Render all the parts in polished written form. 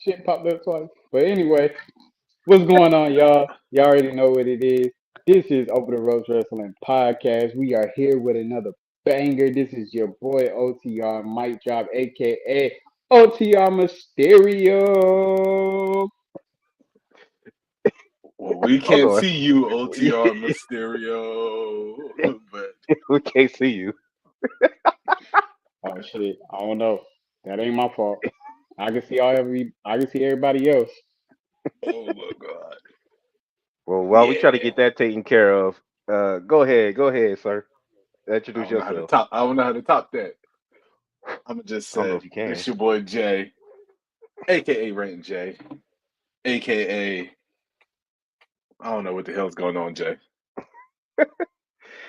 shit popped up twice. But anyway, what's going on, y'all? Y'all already know what it is. This is Over the Ropes Wrestling Podcast. We are here with another banger. This is your boy OTR Mic Drop, aka OTR Mysterio. Well, we Hold can't on. see you, OTR Mysterio, but We can't see you. Oh shit, I don't know. That ain't my fault. I can see everybody else. oh my god, Well, while we try to yeah. get that taken care of, go ahead, sir. I Introduce don't know how to yourself. top. I don't know how to top that. I'm gonna just I don't know say if you it's can. your boy Jay, aka Rantin Jay, aka I don't know what the hell's going on, Jay.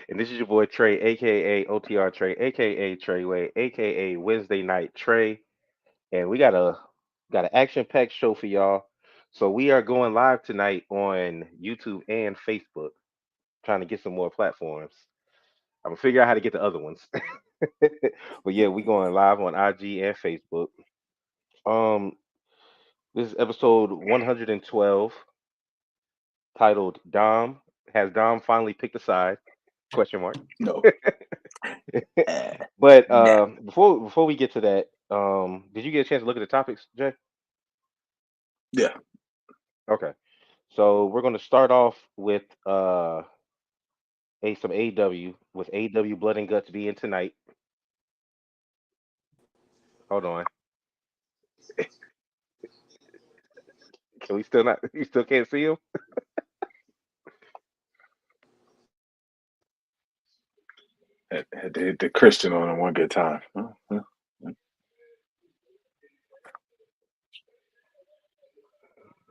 And this is your boy Trey, aka OTR Trey, aka Treyway, aka Wednesday Night Trey. And we got an action-packed show for y'all. So we are going live tonight on YouTube and Facebook, trying to get some more platforms. I'm gonna figure out how to get the other ones. But yeah, we going live on IG and Facebook. Um, this is episode 112, titled "Dom." Has Dom finally picked a side? Question mark. No, But nah. before we get to that, did you get a chance to look at the topics, Jay? Yeah, Okay, so we're gonna start off with some AW with AW Blood and Guts being tonight. Hold on, can we still not? You still can't see him? had to hit the Christian on him one good time.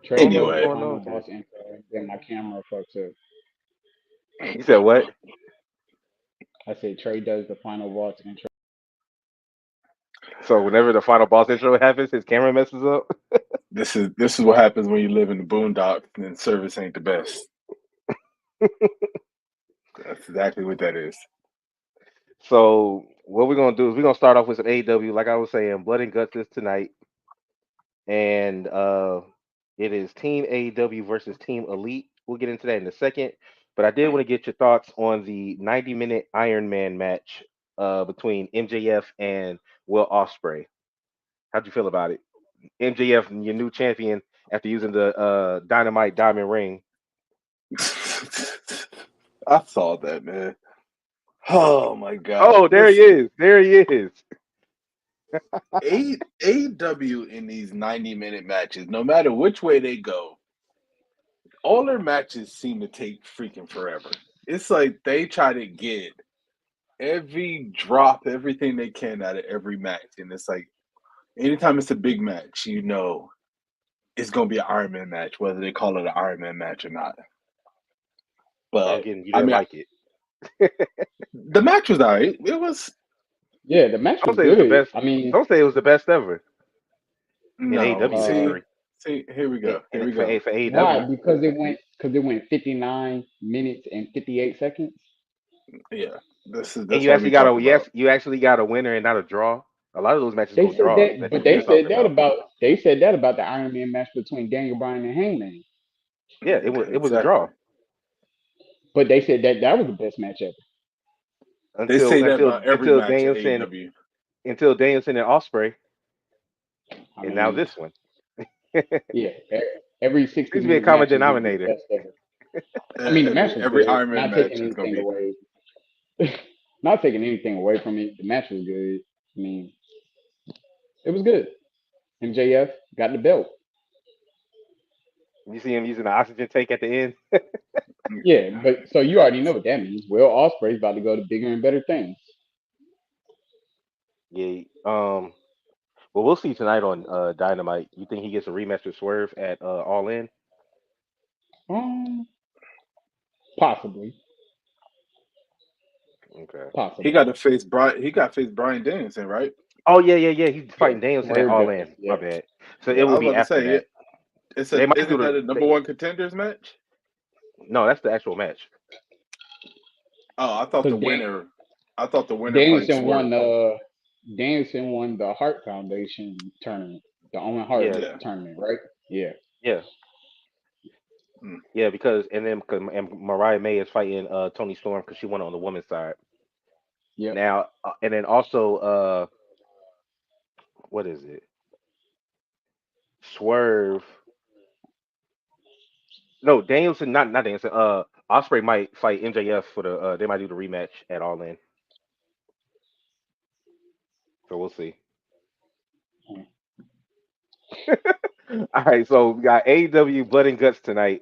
Trey I don't know does what's the Anyway, going final on here. boss intro, then my camera fucks up. You said what? I said Trey does the final boss intro. So whenever the final boss intro happens, his camera messes up. this is what happens when you live in the boondocks and service ain't the best. That's exactly what that is. So what we're gonna do is we're gonna start off with some AW. Like I was saying, Blood and Guts is tonight, and it is Team AW versus Team Elite. We'll get into that in a second. But I did want to get your thoughts on the 90-minute Iron Man match between MJF and Will Ospreay. How'd you feel about it? MJF, your new champion after using the Dynamite Diamond Ring. I saw that, man. Oh my god! Oh, there he Listen, is. There he is. AEW in these 90-minute matches, no matter which way they go, all their matches seem to take freaking forever. It's like they try to get every drop, everything they can out of every match, and it's like anytime it's a big match, it's gonna be an Iron Man match, whether they call it an Iron Man match or not. So I'm But getting you I didn't mean, like it. the match was alright. It was Yeah, the match Don't was say it was the good. best. I mean, Don't say it was the best ever in no. AW uh, history. See, here we go. Here we For go. for AW. why? Because it went 59 minutes and 58 seconds. Yeah, And that's what we talking about. you actually got a winner and not a draw. A lot of those matches They go said draws. that, That but we they just talked said that about. about the Iron Man match between Daniel Bryan and Hangman. Yeah, it was a Exactly. draw But they said that that was the best match ever. They say that about every until match in Danielson AEW. and Osprey, I and now mean, this one. Seems yeah, every to be a 60-minute common match is gonna be the denominator. best ever. I mean, the match was Every good. Iron Man Not taking match is gonna anything be. away. Not taking anything away from it. The match was good. I mean, it was good. MJF got the belt. You see him using the oxygen tank at the end. Yeah, but so you already know what that means. Will Ospreay's about to go to bigger and better things. Yeah. Well, we'll see tonight on Dynamite. You think he gets a rematch with Swerve at All In? Um, possibly, Okay. He possibly. got to face Brian. He got to face Brian Danielson, right? Oh yeah. He's Yeah, fighting Danielson at Swerve All does. In. My Yeah, bad. So it yeah. I will was be about to after say that. it. It's They a. might do Isn't that a number one contenders match? no, that's the actual match. Oh, I thought the Because winner. I thought the winner fights Danielson Swerve. won. Danielson won the Hart Foundation tournament. the Owen Hart Yeah, Yeah. tournament, right? Yeah. yeah, Mm. yeah. Because Mariah May is fighting Tony Storm because she won on the women's side. Yep. Now, and then also what is it? Swerve. No, Danielson, not Danielson. Osprey might fight MJF for the. They might do the rematch at All In. So we'll see. All right, so we got AEW Blood and Guts tonight.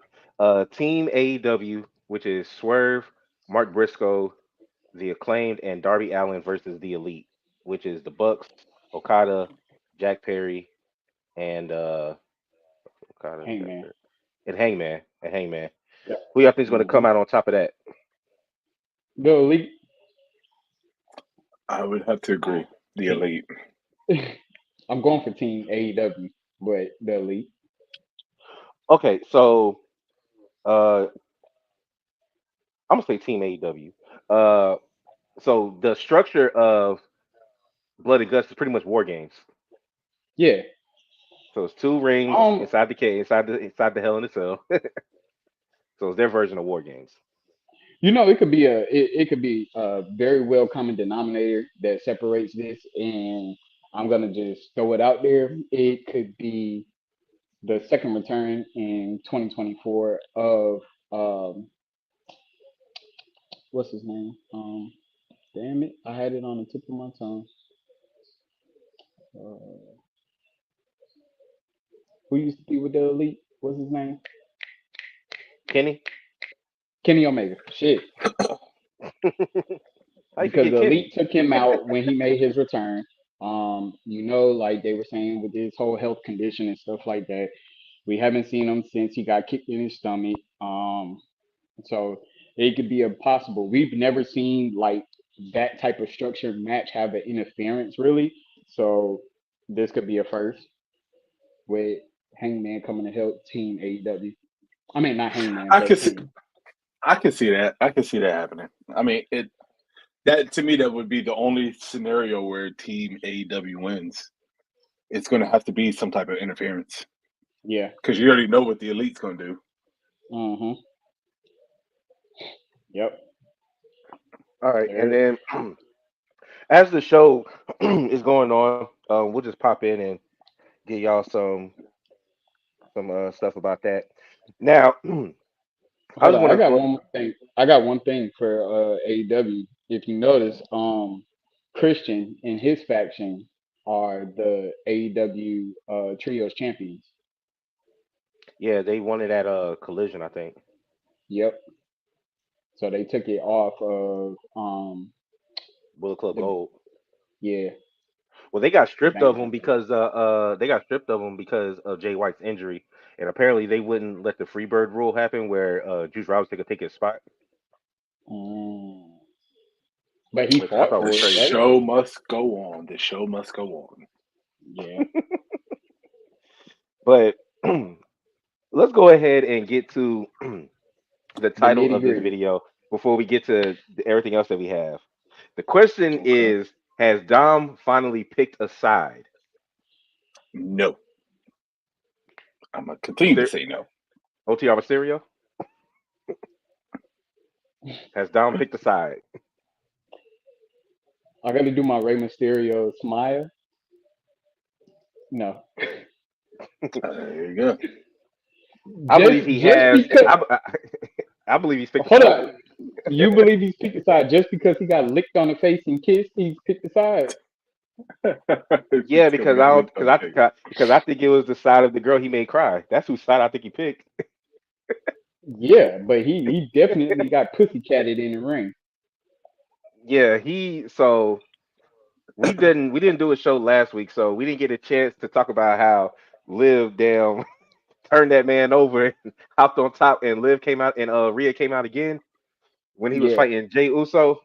Team AEW, which is Swerve, Mark Briscoe, the Acclaimed, and Darby Allen versus the Elite, which is the Bucks, Okada, Jack Perry, and Okada, Jack Hangman. Perry, and Hangman. Yep. Who y'all think is going to Hmm. come out on top of that? The elite. I would have to agree. The Team. elite. I'm going for Team AEW, but the elite. Okay, so uh, I'm gonna say Team AEW. Uh, so the structure of Blood and Guts is pretty much war games. Yeah. So it's two rings Um, inside the cage, inside the Hell in a Cell. So it's their version of war games. it could be it could be a very well common denominator that separates this, and I'm gonna just throw it out there. It could be the second return in 2024 of um, what's his name? Damn it, I had it on the tip of my tongue. Uh, who used to be with the elite? What's his name? Kenny, Kenny Omega. Shit, how you because forget the Kenny? elite took him out when he made his return. Like they were saying with his whole health condition and stuff like that. We haven't seen him since he got kicked in his stomach. So it could be a possible. We've never seen like that type of structured match have an interference really. So this could be a first with Hangman coming to help Team AEW. I mean not Hangman, I but can see. Team. I can see that. I can see that happening. I mean, it that to me that would be the only scenario where Team AEW wins. It's going to have to be some type of interference Yeah. because you already know what the elite's going to do. Mm-hmm. Yep. All right, and There. then as the show is going on, we'll just pop in and give y'all some stuff about that. Now, I Hold just on. want I to got throw. one more thing. I got one thing for AEW. If you notice, Christian and his faction are the AEW Trios champions. Yeah, they won it at a collision, I think. Yep. So they took it off of Bullet Club the Gold. yeah Well, they got the stripped of banner. them because they got stripped of them because of Jay White's injury, and apparently they wouldn't let the Freebird rule happen where Juice Robinson could take his spot, Mm. But he which I fought thought The was for it, right? crazy. show must go on. The show must go on. Yeah. But let's go ahead and get to the The title nitty of this gritty. video before we get to everything else that we have. The question Okay. is: has Dom finally picked a side? No, I'm gonna continue to Myster- say no. OTR Mysterio, has Dom picked a side? I got to do my Rey Mysterio smile. No, There you go. I believe he just has. because. I believe he's picked a Hold side. on. You believe he's picked a side just because he got licked on the face and kissed? He's picked a side. Yeah, Because he got licked on the face. because I think it was the side of the girl he made cry. That's whose side I think he picked. Yeah, but he definitely got pussy catted in the ring. Yeah, he so we didn't do a show last week, so we didn't get a chance to talk about how Liv damn turned that man over and hopped on top, and Liv came out and Rhea came out again when he was Yeah. fighting Jay Uso.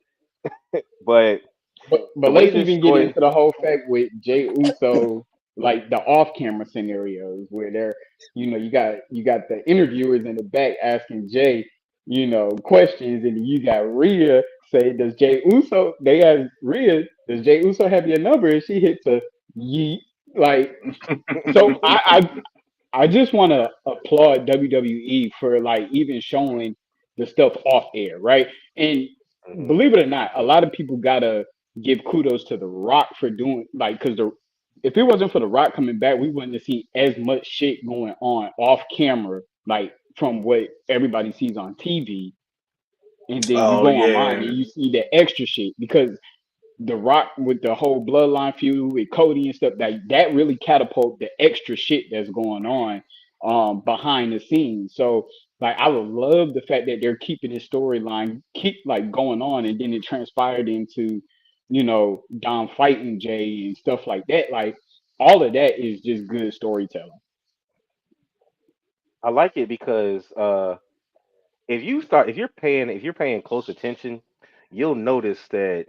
But But the way let's this even get story, into the whole fact with Jay Uso, like the off camera scenarios where they're, you got the interviewers in the back asking Jay, questions, and you got Rhea say, "Does Jay Uso?" They ask Rhea, "Does Jay Uso have your number?" And she hits a yeet. Like, so I just want to applaud WWE for like even showing the stuff off air, right? And Hmm. believe it or not, a lot of people gotta give kudos to The Rock for doing like because the if it wasn't for The Rock coming back, we wouldn't have seen as much shit going on off camera, like from what everybody sees on TV. And then you Oh go online yeah, and you see the extra shit because the Rock with the whole bloodline feud with Cody and stuff, that really catapult the extra shit that's going on behind the scenes. So like I would love the fact that they're keeping this storyline keep like going on and then it transpired into, Dom fighting Jay and stuff like that. Like all of that is just good storytelling. I like it because if you're paying close attention, you'll notice that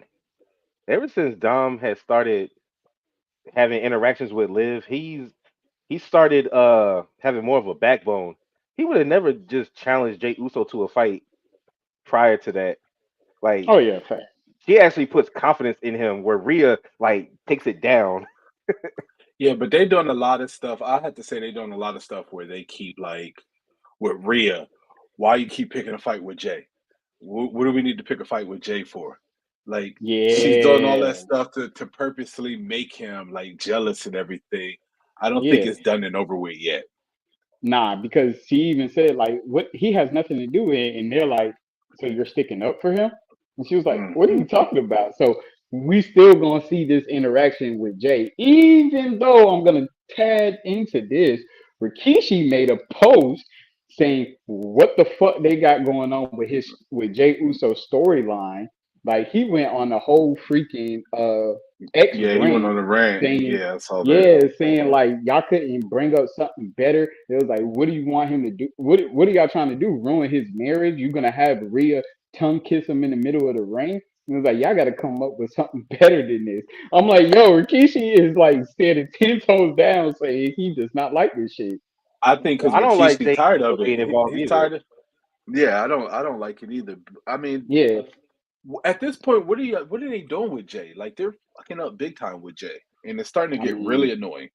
ever since Dom has started having interactions with Liv, he started having more of a backbone. He would have never just challenged Jay Uso to a fight prior to that. Like Oh yeah, fact. she actually puts confidence in him where Rhea like takes it down. yeah, but they doing a lot of stuff. I have to say they doing a lot of stuff where they keep like with Rhea. Why you keep picking a fight with Jay? What do we need to pick a fight with Jay for? Like she's doing all that Yeah, stuff to purposely make him like jealous and everything. I don't think yeah. it's done and over with yet. Nah, because she even said like what he has nothing to do with it, and they're like, so you're sticking up for him? And she was like, what are Hmm. you talking about? So we still gonna see this interaction with Jay, even though I'm gonna tag into this. Rikishi made a post saying what the fuck they got going on with Jay Uso's storyline. Like he went on the whole freaking X Yeah, he went rant on a rant. saying, Yeah, I saw that. yeah, saying like y'all couldn't bring up something better. It was like, what do you want him to do? What are y'all trying to do? Ruin his marriage? You're gonna have Rhea tongue kiss him in the middle of the ring? And it was like, y'all got to come up with something better than this. I'm like, yo, Rikishi is like standing 10 toes down, saying he does not like this shit. I think Well, because I don't like Rikishi's Jay tired Uso of it. being involved He's either. tired of. Yeah, I don't like it either. I mean, Yeah, at this point, what are they doing with Jay? Like they're fucking up big time with Jay, and it's starting to I get really mean, annoying.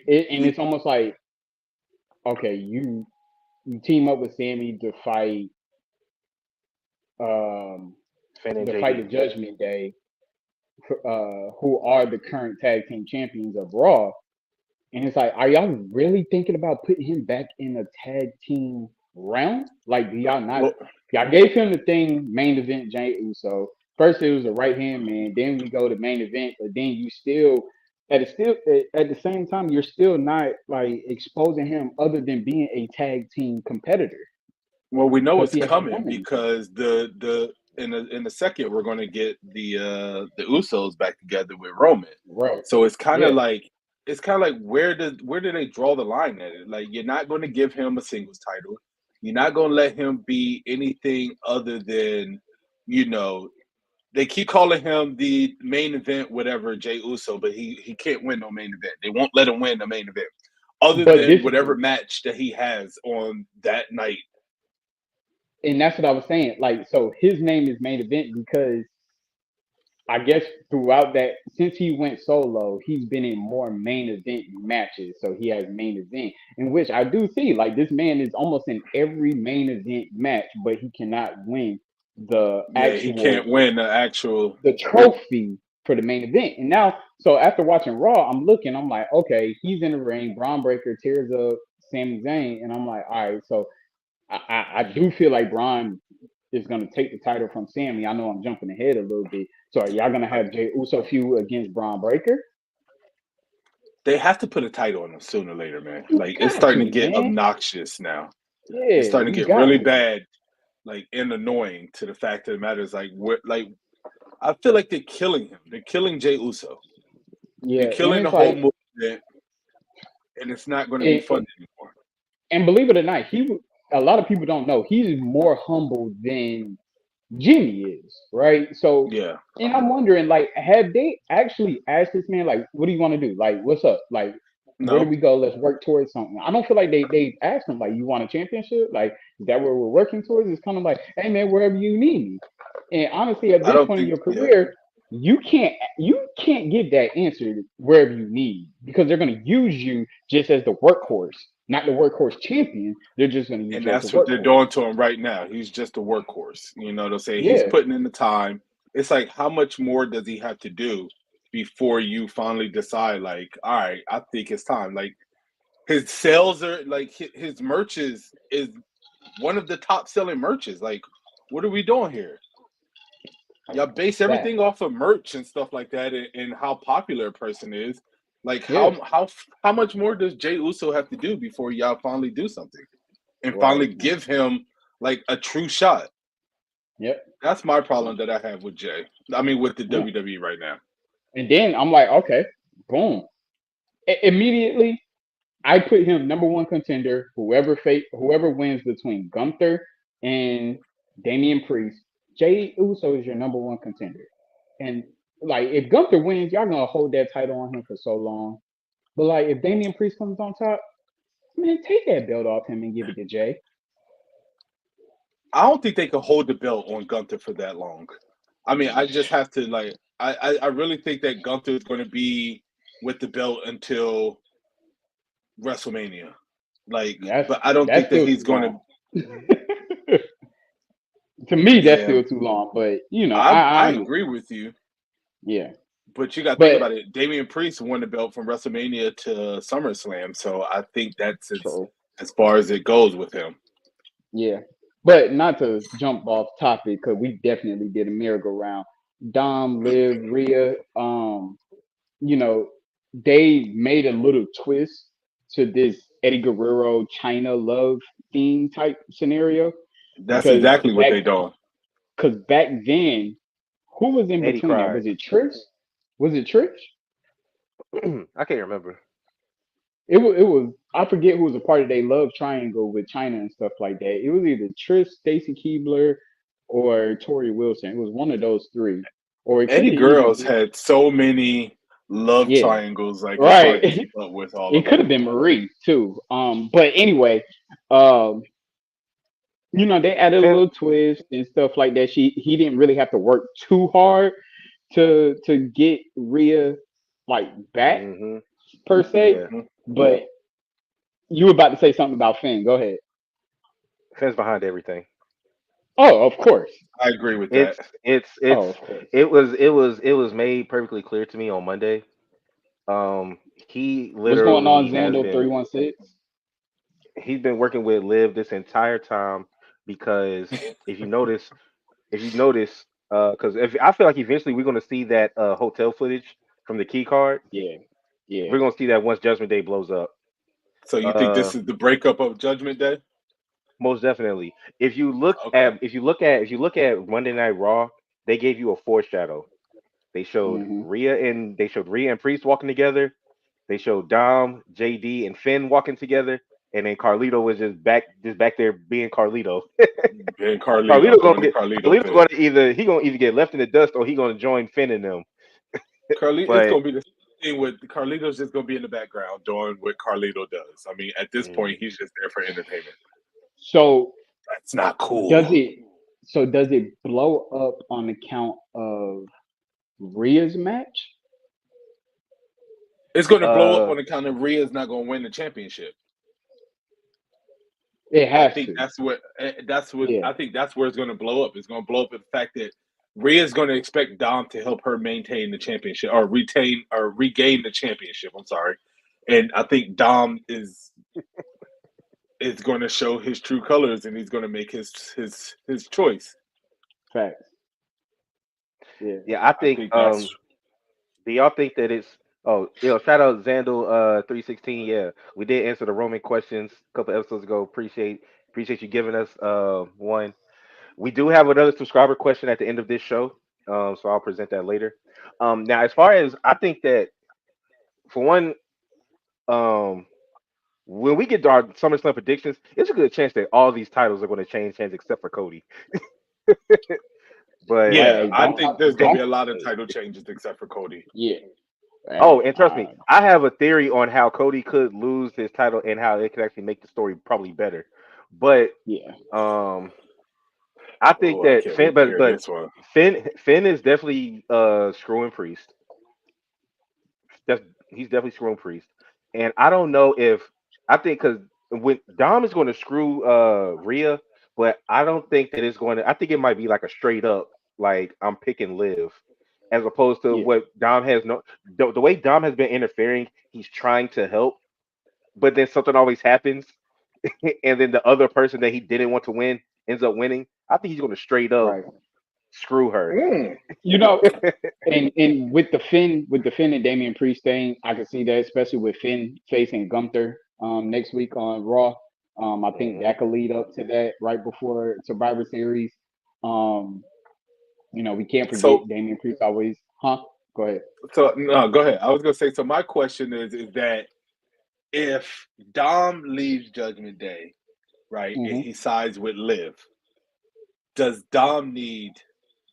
and it's almost like, okay, you team up with Sammy um Finn and to fight the JD. Judgment Day, who are the current tag team champions of Raw. And it's like, are y'all really thinking about putting him back in a tag team realm? Like, do y'all not? Well, Y'all gave him the thing main event Jay Uso. First, it was a right hand man. Then we go to main event, but then you still at the same time you're still not like exposing him other than being a tag team competitor well, we know because it's he hasn't coming done anything. because the in the second we're going to get the Usos back together with Roman. Right. So Yeah. it's kind of like where do they draw the line at it? Like you're not going to give him a singles title. You're not going to let him be anything other than you know they keep calling him the main event, whatever, Jay Uso, but he can't win no main event. They won't let him win the main event, other But than this is whatever match that he has on that night. and that's what I was saying. Like, so his name is main event because I guess throughout that, since he went solo, he's been in more main event matches. So he has main event, in which I do see like this man is almost in every main event match, but he cannot win the Yeah, he actual can't win the actual. the trophy for the main event. And now, so after watching Raw, I'm looking, I'm like, okay, he's in the ring. Braun Breaker tears up Sami Zayn, and I'm like, all right, so I do feel like Braun is going to take the title from Sammy. I know I'm jumping ahead a little bit. So are y'all going to have Jay Uso feud against Braun Breaker? They have to put a title on him sooner or later, man. You Like it's got starting to, to get man. obnoxious now. It's Yeah, starting to you get got really to. bad, like and annoying. To the fact of the matter is, like, what, like I feel like they're killing him. They're killing Jay Uso. They're Yeah, and killing it's the whole like, movement, and it's not going to be and, fun anymore. and believe it or not, a lot of people don't know he's more humble than Jimmy is, right? So, Yeah. and I'm wondering, like, have they actually asked this man, like, what do you want to do? Like, what's up? Like, where do No, we go? Let's work towards something. I don't feel like they asked him, like, you want a championship? Like, is that where we're working towards? It's kind of like, hey man, wherever you need me. And honestly, at I this don't point in think. your Yeah. career, you can't give that answer wherever you need because they're going to use you just as the workhorse, not the workhorse champion. They're just going to use And you as the that's what they're workhorse. doing to him right now. He's just a workhorse. They'll say he's Yeah, putting in the time. It's like, how much more does he have to do before you finally decide, like, all right, I think it's time. Like, his sales are like his merch is one of the top selling merches. Like, what are we doing here? Y'all base that. everything off of merch and stuff like that, and how popular a person is. Like, Yeah, how much more does Jay Uso have to do before y'all finally do something and finally right. give him like a true shot? Yep. That's my problem that I have with Jay. I mean, with the Yeah. WWE right now. And then I'm like, okay, boom. Immediately, I put him number one contender. Whoever wins between Gunther and Damian Priest, Jay Uso is your number one contender. And like, if Gunther wins, y'all gonna hold that title on him for so long. But like, if Damian Priest comes on top, man, take that belt off him and give it to Jay. I don't think they could hold the belt on Gunther for that long. I mean, I just have to like. I really think that Gunther is going to be with the belt until WrestleMania. Like, That's but I don't that's think that still he's too going long. to. To me, that's Yeah, still too long. But I I agree with you, yeah. but you got to think But about it. Damian Priest won the belt from WrestleMania to SummerSlam, so I think that's so as far as it goes with him. yeah. But not to jump off topic because we definitely did a merry-go-round. Dom, Liv, Rhea, you know, they made a little twist to this Eddie Guerrero China love theme type scenario That's because exactly what back they doing. because back then, who was in Eddie between there? cried. Was it Trish? Was it Trish? I can't remember. It was I forget who was a part of their love triangle with China and stuff like that. It was either Trish, Stacy Keebler, or Tori Wilson. It was one of those three, or it could Eddie have even Girls been had so many love yeah, triangles, like it's right. hard to keep up with all It of could them. have been Marie too. But anyway, um, they added a Finn, little twist and stuff like that. He didn't really have to work too hard to get Rhea like back hmm per se. yeah, Mhm. But you were about to say something about Finn. Go ahead. Finn's behind everything. Oh, of course. I agree with It's that. it's it's Oh, of course. it was made perfectly clear to me on Monday. He What's going on, literally has Zando been 316? he's been working with Liv this entire time because if you notice if you notice because if I feel like eventually we're gonna see that hotel footage from the key card. Yeah, yeah. We're gonna see that once Judgment Day blows up. So you think Uh, this is the breakup of Judgment Day? Most definitely. If you look Okay. at if you look at if you look at Monday Night Raw, they gave you a foreshadow. Hmm. They showed Rhea and Priest walking together. They showed Dom, JD, and Finn walking together, and then Carlito was just back there being Carlito. And Carlito Carlito gonna doing the get Carlito Carlito thing. gonna either get left in the dust or he gonna join Finn and them. It's But gonna be the same thing with Carlito's just gonna be in the background doing what Carlito does. I mean, at this mm, point, he's just there for entertainment. So That's not does cool. it does it blow up on account of Rhea's match? It's gonna blow up uh, on account of Rhea's not gonna win the championship. It I has think to. that's what Yeah. I think that's where it's going to blow up. It's going to blow up at the fact that Rhea's going to expect Dom to help her maintain the championship or retain or regain the championship. I'm sorry, and I think Dom is going to show his true colors and he's going to make his choice. Facts. Yeah. yeah, I I think. think that's Do y'all think that it's? Oh, shout out Zandal 316. Yeah, we did answer the Roman questions a couple episodes ago. Appreciate you giving us one. We do have another subscriber question at the end of this show, so I'll present that later. Now, as far as I think that for one, um, when we get to our SummerSlam predictions, it's a good chance that all these titles are going to change hands except for Cody. But yeah. Hey, I think there's going to be don't a lot of title changes except for Cody. yeah. oh, Hey, and trust me, I have a theory on how Cody could lose his title and how it could actually make the story probably better. But yeah. um, I think Oh, I that can't wait Finn, to but hear but this one. Finn is definitely screwing Priest. That's he's definitely screwing Priest, and I don't know if I think because when Dom is going to screw Rhea, but I don't think that it's going to. I think it might be like a straight up like I'm picking Liv, as opposed to Yeah, what Dom has no the way Dom has been interfering. He's trying to help, but then something always happens, and then the other person that he didn't want to win ends up winning. I think he's going to straight up right. screw her. Mm. You know, and with the Finn and Damian Priest thing, I can see that, especially with Finn facing Gunther next week on Raw. I think Hmm. that could lead up to that right before Survivor Series. Um, we can't forget So, Damian Priest always, huh? Go ahead. so no, go ahead. I was gonna say. So my question is that if Dom leaves Judgment Day, right, and Hmm. he sides with Liv, does Dom need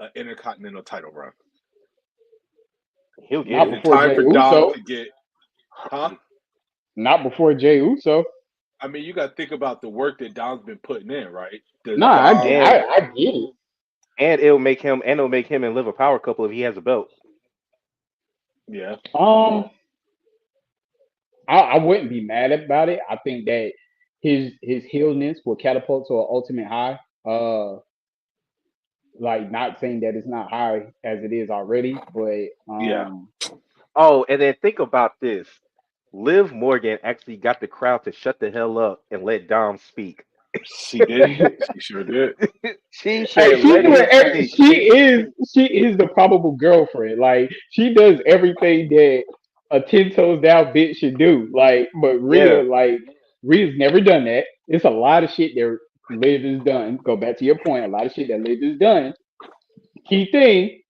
an Intercontinental title run? He'll get Not Is it. it before time Jay for Dom Uso. to get? Huh? Not before Jay Uso. I mean, you got to think about the work that Dom's been putting in, right? Does Nah, Dom? And I get it. it'll make him and Liv a power couple if he has a belt. Yeah, Um, I wouldn't be mad about it. I think that his heelness will catapult to an ultimate high. Like not saying that it's not high as it is already, but yeah, Oh, and then think about this. Liv Morgan actually got the crowd to shut the hell up and let Dom speak. she did. She sure did. She hey, said, "Let him speak." she is the probable girlfriend. Like she does everything that a 10 toes down bitch should do. Like, but Yeah. Rhea's never done that. It's a lot of shit that Liv has done. Go back to your point. A lot of shit that Liv has done. Key thing,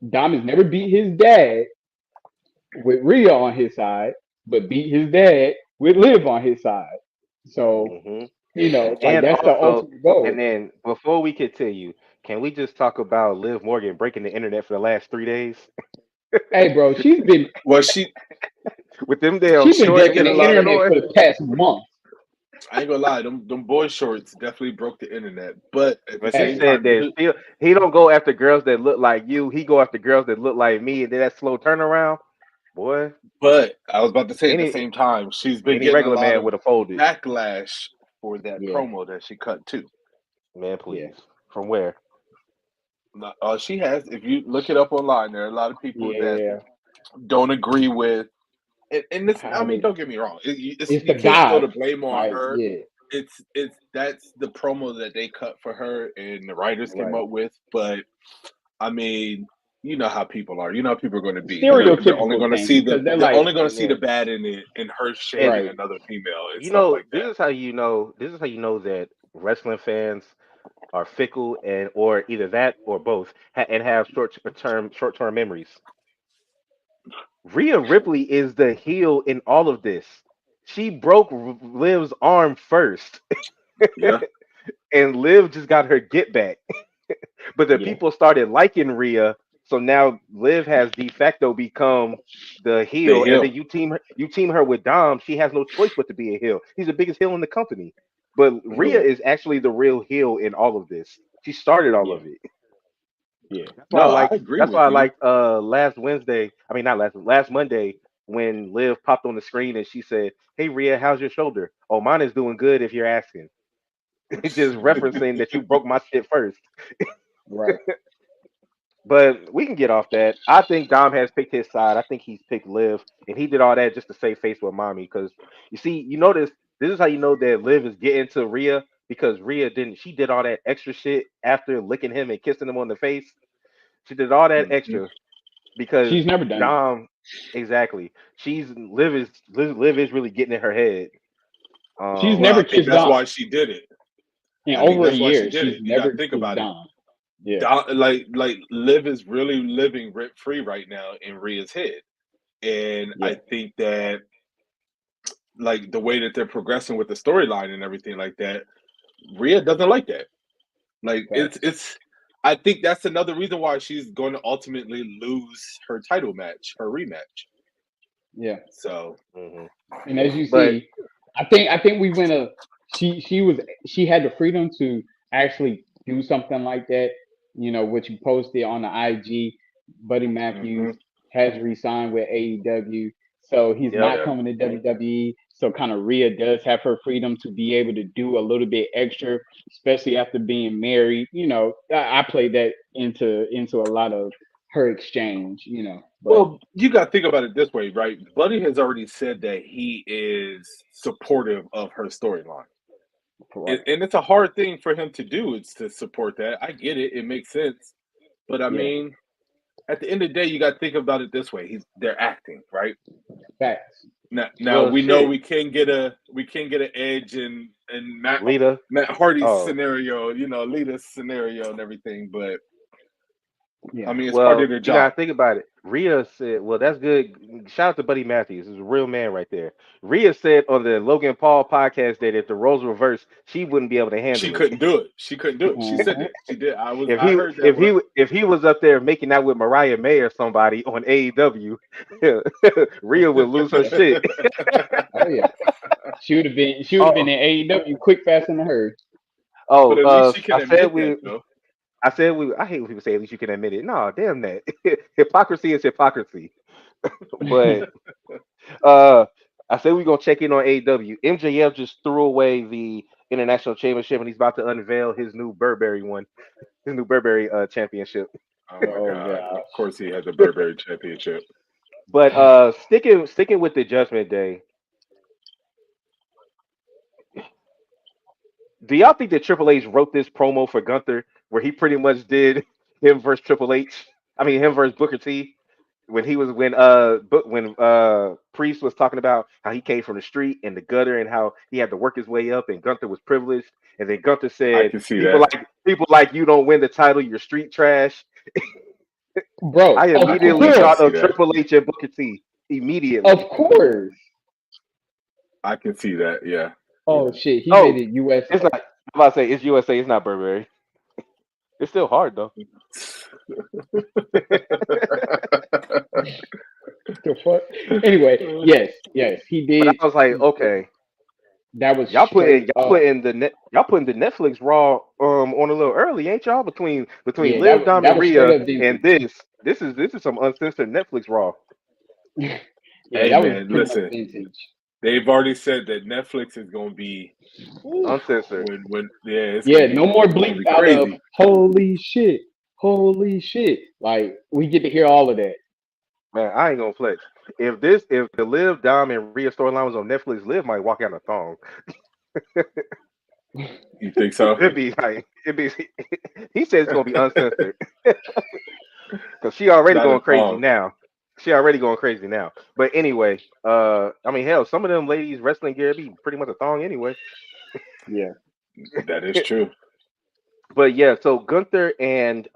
Dom has never beat his dad with Rhea on his side, but beat his dad with Liv on his side. So, Hmm. like And that's the also, ultimate and goal. then before we continue, can we just talk about Liv Morgan breaking the internet for the last 3 days Hey, bro, Well, she. with them damn she's been I shorts ain't breaking that gonna the she lie. had internet on? for the past month. I ain't gonna lie. Them boy shorts definitely broke the internet. But at the But she same Hey, said time, that he don't go after girls that look like you. He go after girls that look like me, and then that slow turnaround, boy. but I was about to say at the Any same time, she's been any getting a regular lot man of would have folded. backlash for that yeah, promo that she cut too. Man, yeah, please. From where? She has. If you look it up online, there are a lot of people that yeah. don't agree with. And this, I How mean, they? don't get me wrong. It's You the can't throw guys. the blame on Like, her. yeah, It's that's the promo that they cut for her and the writers came right. up with. But I mean, you know how people are. You know how people are going to be. They're only Stereotypical going to thing see because they're they're like, only going to see the Yeah. bad in it and her And shaming right. another female and you stuff know, like that. this is how you know that wrestling fans are fickle and or either that or both and have short term memories. Rhea Ripley is the heel in all of this. She broke Liv's arm first, Yeah, and Liv just got her get back. But the Yeah, people started liking Rhea, so now Liv has de facto become the the heel. And then heel. you team her with Dom. She has no choice but to be a heel. He's the biggest heel in the company. But Rhea yeah, No, is actually the real heel in all of this. She started all yeah, of it. yeah. That's why I no, I like. agree That's with why I you. liked last Wednesday. I mean, not last Monday when Liv popped on the screen and she said, "Hey Rhea, how's your shoulder? Oh, mine is doing good. If you're asking." Just referencing that you broke my shit first. Right. But we can get off that. I think Dom has picked his side. I think he's picked Liv, and he did all that just to save face with mommy. Because you see, you notice this is how you know that Liv is getting to Rhea because Rhea didn't. She did all that extra shit after licking him and kissing him on the face. She did all that Mhm. extra because She's never done that Dom. Exactly. Liv is really getting in her head. she's Um. Well, never I think kissed that's Dom why she did it. in I think over a that's why she year. did She's it. You got to never think kissed about it. Dom. Yeah, Like Liv is really living rent free right now in Rhea's head, and yeah. I think that like the way that they're progressing with the storyline and everything like that, Rhea doesn't like that. Like Facts. it's. I think that's another reason why she's going to ultimately lose her title match, her rematch. Yeah. So Mhm. And as you But see, I think we went a she had the freedom to actually do something like that. What you posted on the IG, Buddy Hmm. Matthews has re-signed with AEW, so he's Yep. not Yeah. coming to WWE. So kind of Rhea does have her freedom to be able to do a little bit extra, especially after being married. I played that into a lot of her exchange. But Well, you got to think about it this way, right? Buddy has already said that he is supportive of her storyline. correct, And it's a hard thing for him to do. It's to support that. I get it. It makes sense. But I yeah, mean, at the end of the day, you got to think about it this way. They're acting, right? facts. Now Well, we know shit, we can get an edge in Lita. Matt Hardy's Oh, scenario, Lita's scenario and everything. But I Yeah, mean, it's part well, of their you gotta job. think about it. Rhea said, "Well, that's good." Shout out to Buddy Matthews. He's a real man right there. Rhea said on the Logan Paul podcast that if the roles were reversed, she wouldn't be able to She handle it. couldn't do it. She couldn't do it. She said hmm that. She did. If I he heard that if one. he if he was up there making out with Mariah May or somebody on AEW, Rhea would lose her shit. oh yeah, she would have been Oh, in AEW quick, fast, and hurry. oh, But at least she can admit that, though. I said we. I hate when people say at least you can admit it. No, damn that. Hypocrisy is hypocrisy. But uh, I said we're gonna check in on AEW. MJF just threw away the international championship, and he's about to unveil his new Burberry one, his new Burberry championship. Oh my Oh God! god, Of course, he had the Burberry Championship. But sticking with the Judgment Day, do y'all think that Triple H wrote this promo for Gunther where he pretty much did him versus Triple H? I mean him versus Booker T when he was when Priest was talking about how he came from the street and the gutter and how he had to work his way up and Gunther was privileged and then Gunther I said can see that. people like you don't win the title, you're street trash. bro, I of immediately I can course, thought see of that. Triple H and Booker T of immediately. course. I can see that. Yeah. Oh shit, he made Oh, it USA. it's not. I'm about to say it's USA. It's not Burberry. It's still hard though. The fuck. Anyway, yes, he But did. I was like, okay, That was straight up. y'all putting the Netflix Raw on a little early, ain't y'all? Between Yeah, that Liv, Dom, that and was straight Rhea up and vintage. this is some uncensored Netflix Raw, Yeah, Hey that was man, pretty much listen. vintage. They've already said that Netflix is gonna be, whew, uncensored. when yeah, it's gonna Yeah, be no more it's gonna bleep be out of crazy. holy shit. Like we get to hear all of that. Man, I ain't gonna flex. If the Liv, Dom, and Rhea storyline was on Netflix, Liv might walk out in a thong. You think so? It'd be. He said it's gonna be uncensored because she already Not a going crazy thong. now. She already going crazy now. But anyway, I mean, hell, some of them ladies wrestling gear be pretty much a thong anyway. Yeah. That is true. But yeah, so Gunther and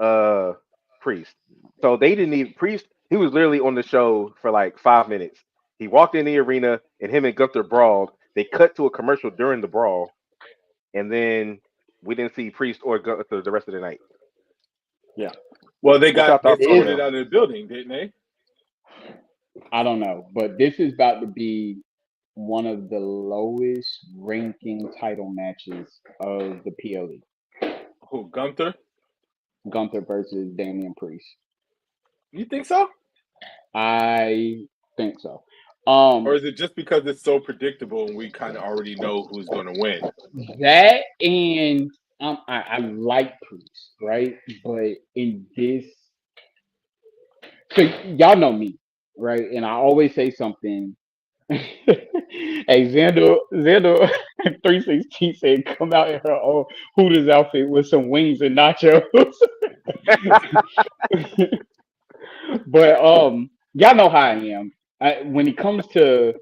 Priest. So they didn't even Priest. He was literally on the show for like 5 minutes. He walked in the arena and him and Gunther brawled. They cut to a commercial during the brawl, and then we didn't see Priest or Gunther the rest of the night. Yeah. Well, What y'all they thoughts on It escorted them? out of the building, didn't they? I don't know, but this is about to be one of the lowest ranking title matches of the PLE. Who, Gunther? Gunther versus Damian Priest. You think so? I think so. Or is it just because it's so predictable and we kind of already know who's going to win? That and I like Priest, right? But in this, so y'all know me, right? And I always say something. Hey, Xander 316 said, "Come out in her own Hooters outfit with some wings and nachos." But y'all know how I am. When it comes to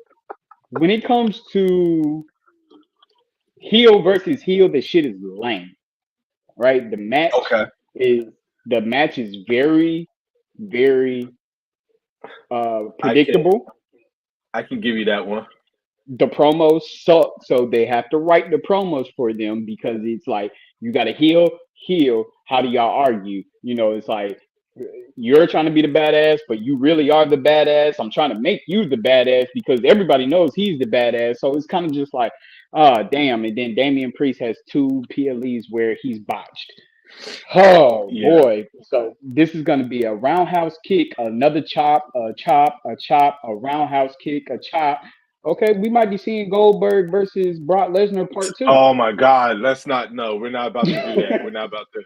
heel versus heel, the shit is lame, right? Okay. Is the match is very, very I can predictable. I can give you that one. The promos suck, so they have to write the promos for them because it's like you got to heel. How do y'all argue? It's like you're trying to be the badass, but you really are the badass. I'm trying to make you the badass because everybody knows he's the badass. So it's kind of just like, damn. And then Damian Priest has two PLEs where he's botched. Oh Yeah. boy. So this is gonna be a roundhouse kick, another chop, a chop, a chop, a roundhouse kick, a chop. Okay, we might be seeing Goldberg versus Brock Lesnar part two. Oh my God. Let's not. No, we're not about to do that. We're not about to.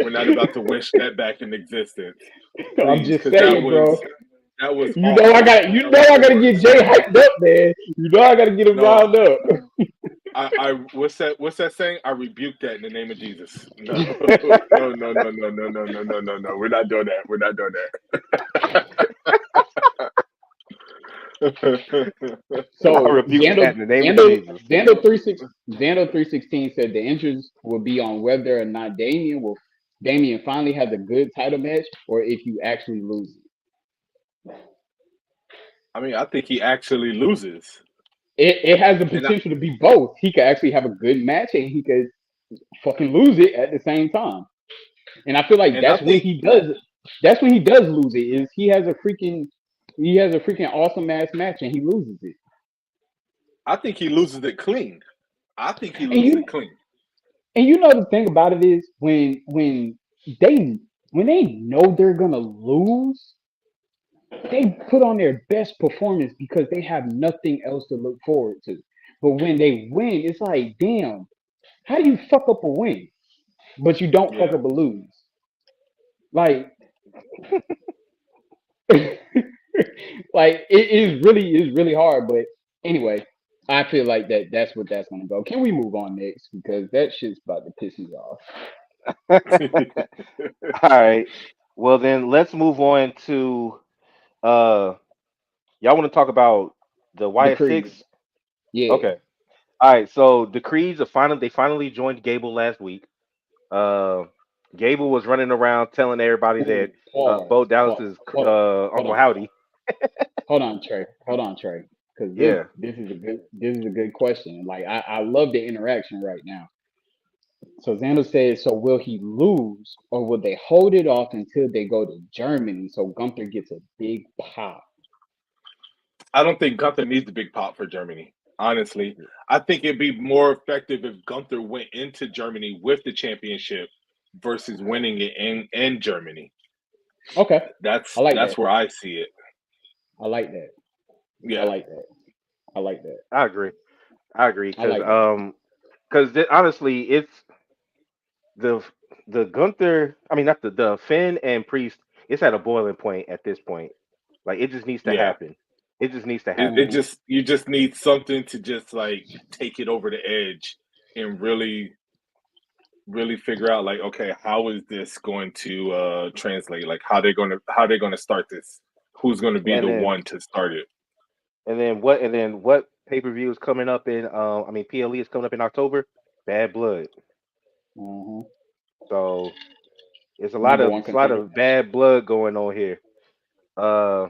We're not about to wish that back in existence, I'm please, just because saying, bro. that was You know I awful. got you That know was I the gotta get worst. Jay hyped up, man. You know I gotta get him No, riled up. what's that? What's that saying? I rebuke that in the name of Jesus. No, no, no, no, no, no, no, no, no, no, no. We're not doing that. We're not doing that. I So rebuke that in the name of Jesus. Xander 316 said the interest will be on whether or not Damian finally has a good title match or if you actually lose I mean, I think he actually loses, it. It has the and I, potential to be both. He could actually have a good match and he could fucking lose it at the same time. And I feel like and I think that's when he does lose it, is he has a freaking awesome ass match and he loses it. he loses it clean. I think he And loses it you clean. and you know the thing about it is they when they know they're gonna lose, they put on their best performance because they have nothing else to look forward to. But when they win, it's like, damn, how do you fuck up a win, but you don't fuck Yeah. up a lose? Like, like it is really hard. But anyway, I feel like that's what that's gonna go. Can we move on next because that shit's about to piss me off. All right. Well, then let's move on to uh y'all want to talk about the The Wyatt Creed, Six? yeah. Okay. All right. So the Creeds are finally joined Gable last week. Uh, Gable was running around telling everybody Ooh, that Bo Dallas is hold Uncle on, Howdy. hold on, Trey, because Yeah. this is a good question. Like I love the interaction right now. So Xander says, so will he lose or will they hold it off until they go to Germany so Gunther gets a big pop? I don't think Gunther needs the big pop for Germany. Honestly, I think it'd be more effective if Gunther went into Germany with the championship versus winning it in Germany. Okay, I like That's that. where I see it. I like that. I Yeah, like that. I like that. I agree. I agree I because like that. honestly, it's the the Gunther. I mean, not the Finn and Priest. It's at a boiling point at this point. Like it just needs to yeah. happen. It just needs to It happen. Hmm. just you just need something to just like take it over the edge and really figure out like, okay, how is this going to translate? Like how they're gonna start this? Who's going to be Right. And the then one to start it? what pay-per-view is coming up in I mean PLE is coming up in October? Bad Blood. Hmm. So Number one it's a lot contender of match. bad blood going on here. Uh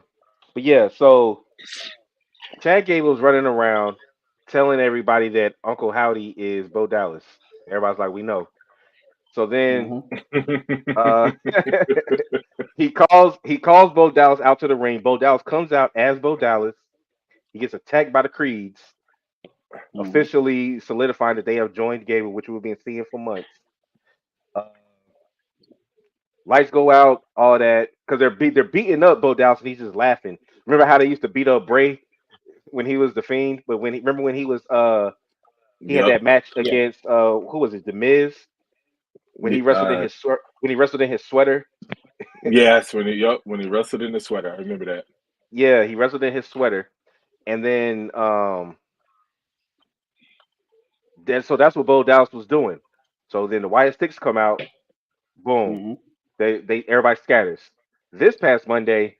but yeah, so Chad Gable's running around telling everybody that Uncle Howdy is Bo Dallas. Everybody's like, we know. So then Hmm. uh he calls Bo Dallas out to the ring. Bo Dallas comes out as Bo Dallas. He gets attacked by the Creeds, Hmm. officially solidifying that they have joined Gable, which we've been seeing for months. Uh, lights go out, all that, because they're beating up Bo Dallas, and he's just laughing. Remember how they used to beat up Bray when he was the Fiend? But remember when he was he had Yep. that match Yeah. against who was it, The Miz, when he wrestled in Uh, his when he wrestled in his sweater. yes, when he wrestled in the sweater, I remember that. Yeah, he wrestled in his sweater, and then so that's what Bo Dallas was doing. So then the Wyatt Sticks come out, boom, Hmm. they everybody scatters. This past Monday,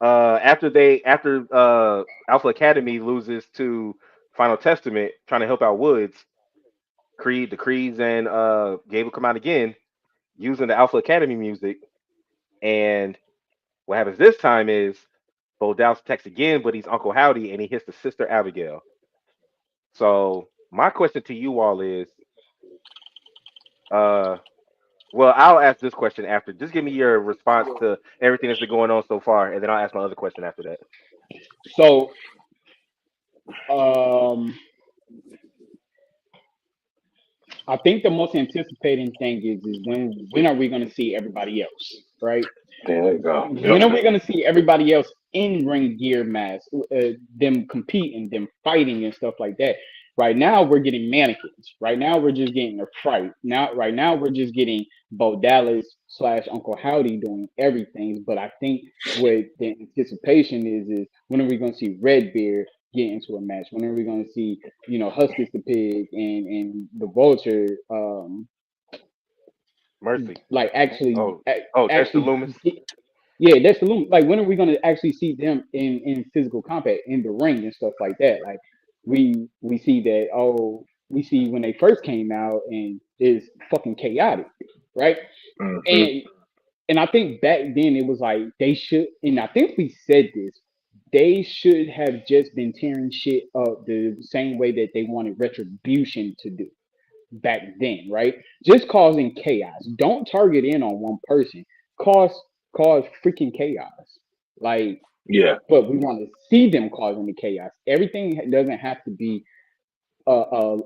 after Alpha Academy loses to Final Testament, trying to help out Woods, the Creeds and Gable come out again using the Alpha Academy music, and what happens this time is Bo Dallas attacks again, but he's Uncle Howdy and he hits the sister Abigail. So my question to you all is, uh, well, I'll ask this question after. Just give me your response to everything that's been going on so far, and then I'll ask my other question after that. So, um, I think the most anticipating thing is when are we going to see everybody else, right? There you go. When Yep. are we going to see everybody else in ring gear masks, them competing, them fighting and stuff like that? Right now we're getting mannequins. Right now we're just getting a fight. Right now we're just getting Bo Dallas slash Uncle Howdy doing everything. But I think what the anticipation is when are we going to see Redbeard get into a match? When are we going to see Huskus the Pig and the Vulture Mercy. like actually Oh, oh, Dexter actually Loomis. yeah, that's the loom. Like, when are we going to actually see them in physical combat in the ring and stuff like that? Like, we see that. Oh, we see when they first came out and it's fucking chaotic, right? Hmm. And and I think back then it was like they should, and I think we said this. They should have just been tearing shit up the same way that they wanted Retribution to do back then, right? Just causing chaos. Don't target in on one person. Cause cause freaking chaos. Like, Yeah. but we want to see them causing the chaos. Everything doesn't have to be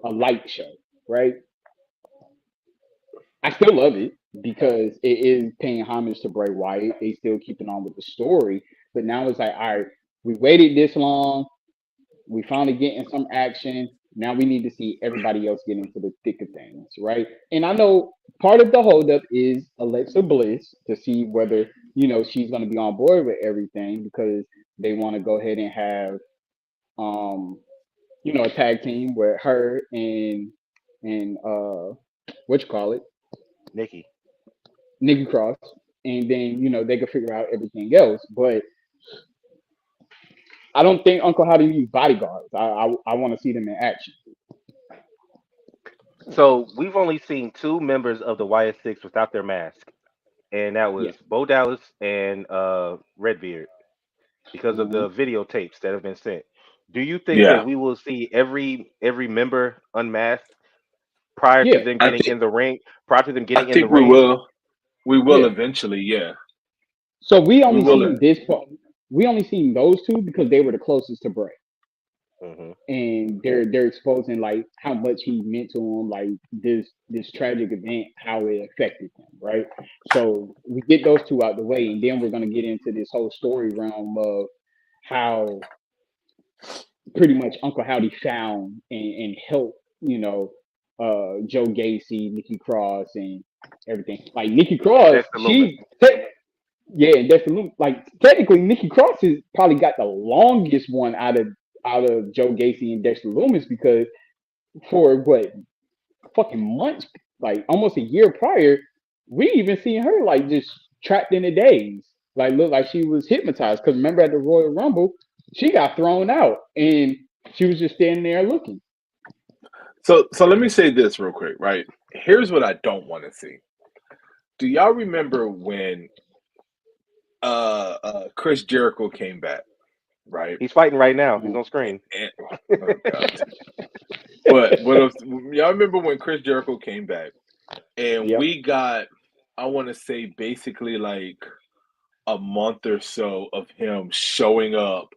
a light show, right? I still love it because it is paying homage to Bray Wyatt. They still keeping on with the story, but now it's like, all right, we waited this long. We finally getting some action. Now we need to see everybody else get into the thick of things, right? And I know part of the holdup is Alexa Bliss to see whether she's going to be on board with everything because they want to go ahead and have um a tag team with her and what you call it, Nikki. Nikki Cross, and then they can figure out everything else. But I don't think Uncle Howdy needs bodyguards. I want to see them in action. So we've only seen two members of the YS6 without their mask, and that Yeah. was Bo Dallas and Redbeard because of Hmm. the videotapes that have been sent. Do you think that Yeah. we will see every member unmasked prior to Yeah. them I getting think in the ring? Prior to them I getting in the think we ring? will. We will Yeah. eventually. Yeah. So we We only will. seen this part. We only seen those two because they were the closest to Bray, Hmm. and they're exposing like how much he meant to him, like this tragic event, how it affected him, right? So we get those two out the way, and then we're gonna get into this whole story realm of how pretty much Uncle Howdy found and helped, Joe Gacy, Nikki Cross, and everything. Like Nikki And Cross, Dexter Loomis. yeah, and that's the like technically Nikki Cross has probably got the longest one out of Joe Gacy and Dexter Loomis because for what fucking months, like almost a year prior, we even seen her like just trapped in the days, like look like she was hypnotized. Because remember at the Royal Rumble, she got thrown out and she was just standing there looking. So let me say this real quick, right? Here's what I don't want to see. Do y'all remember when Chris Jericho came back, right? He's fighting right now. He's Mm. on screen. And, oh God. But y'all remember when Chris Jericho came back and Yep. we got, I want to say basically like a month or so of him showing up,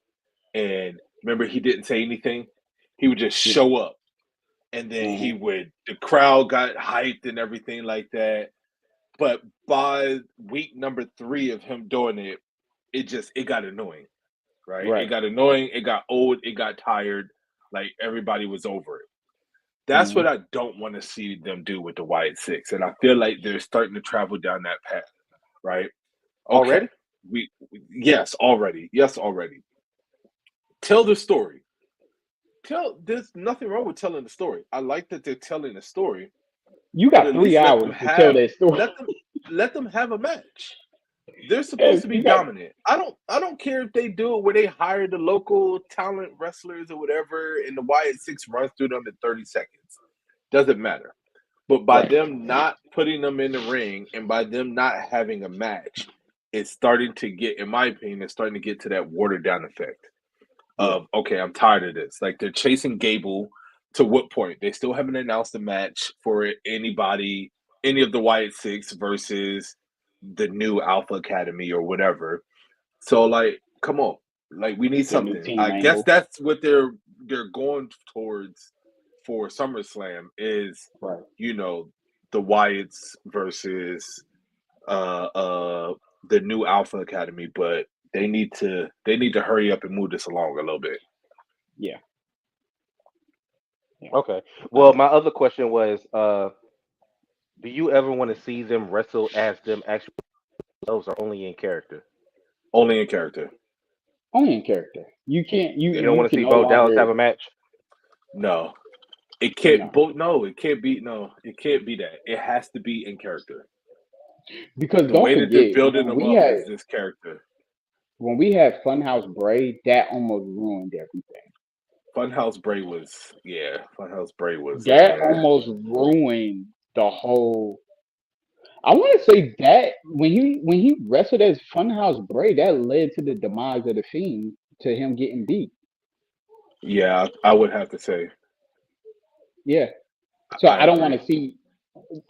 and remember he didn't say anything. He would just Yeah. show up, and then Hmm. the crowd got hyped and everything like that. But by week number 3 of him doing it, it got annoying, right? It Right. got annoying, it got old, it got tired, like everybody was over it. That's Hmm. what I don't want to see them do with the Wyatt Six. And I feel like they're starting to travel down that path, right? Okay. Already? Yes, already. Yes, already. Tell the story. There's nothing wrong with telling the story. I like that they're telling the story, You but got at three least hours to tell that story. let them let them have a match. They're supposed Yes, to be you got. dominant. I don't care if they do it where they hire the local talent wrestlers or whatever and the Wyatt Six runs through them in 30 seconds. Doesn't matter. But by Right. them not putting them in the ring and by them not having a match, it's starting to get, in my opinion, it's starting to get to that watered down effect Yeah. of, okay, I'm tired of this. Like they're chasing Gable to what point? They still haven't announced a match for anybody, any of the Wyatt Six versus the new Alpha Academy or whatever. So like, come on. Like we need The new something. team I guess angle. that's what they're going towards for SummerSlam is, Right. you know, the Wyatts versus uh uh the new Alpha Academy, but they need to hurry up and move this along a little bit. Yeah. Yeah. Okay. I Well, got my other question was, do you ever want to see them wrestle as them actual selves or only in character? Only in character. only in character. You can't. You don't You want to can see no Bo Dallas longer. have a match? No. It can't No, both no, it can't be no, it can't be that. It has to be in character. because The don't way that they're forget building them up is this character. when we had Funhouse Bray, that almost ruined everything. Funhouse Bray was yeah, Funhouse Bray was That almost ruined the whole. I want to say that when he wrestled as Funhouse Bray, that led to the demise of the Fiend, to him getting beat. yeah, I would have to say Yeah. So I I don't want agree. to see.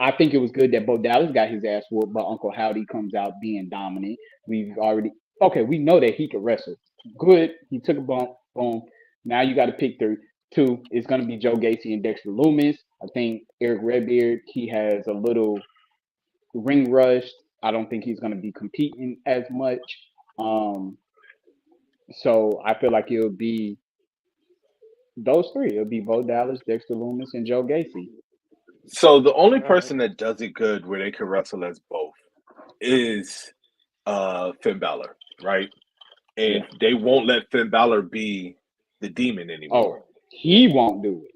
I think it was good that Bo Dallas got his ass whooped, but Uncle Howdy comes out being dominant. We've already okay. We know that he can wrestle. Good. He took a bump. Boom. Now you got to pick three. Two. It's gonna be Joe Gacy and Dexter Loomis. I think Eric Redbeard. He has a little ring rushed. I don't think he's gonna be competing as much. Um. So I feel like it'll be those three. It'll be Bo Dallas, Dexter Loomis, and Joe Gacy. So the only All right. person that does it good where they can wrestle as both is Finn Balor, right? Yeah. And they won't let Finn Balor be the demon anymore. Oh, he won't do it.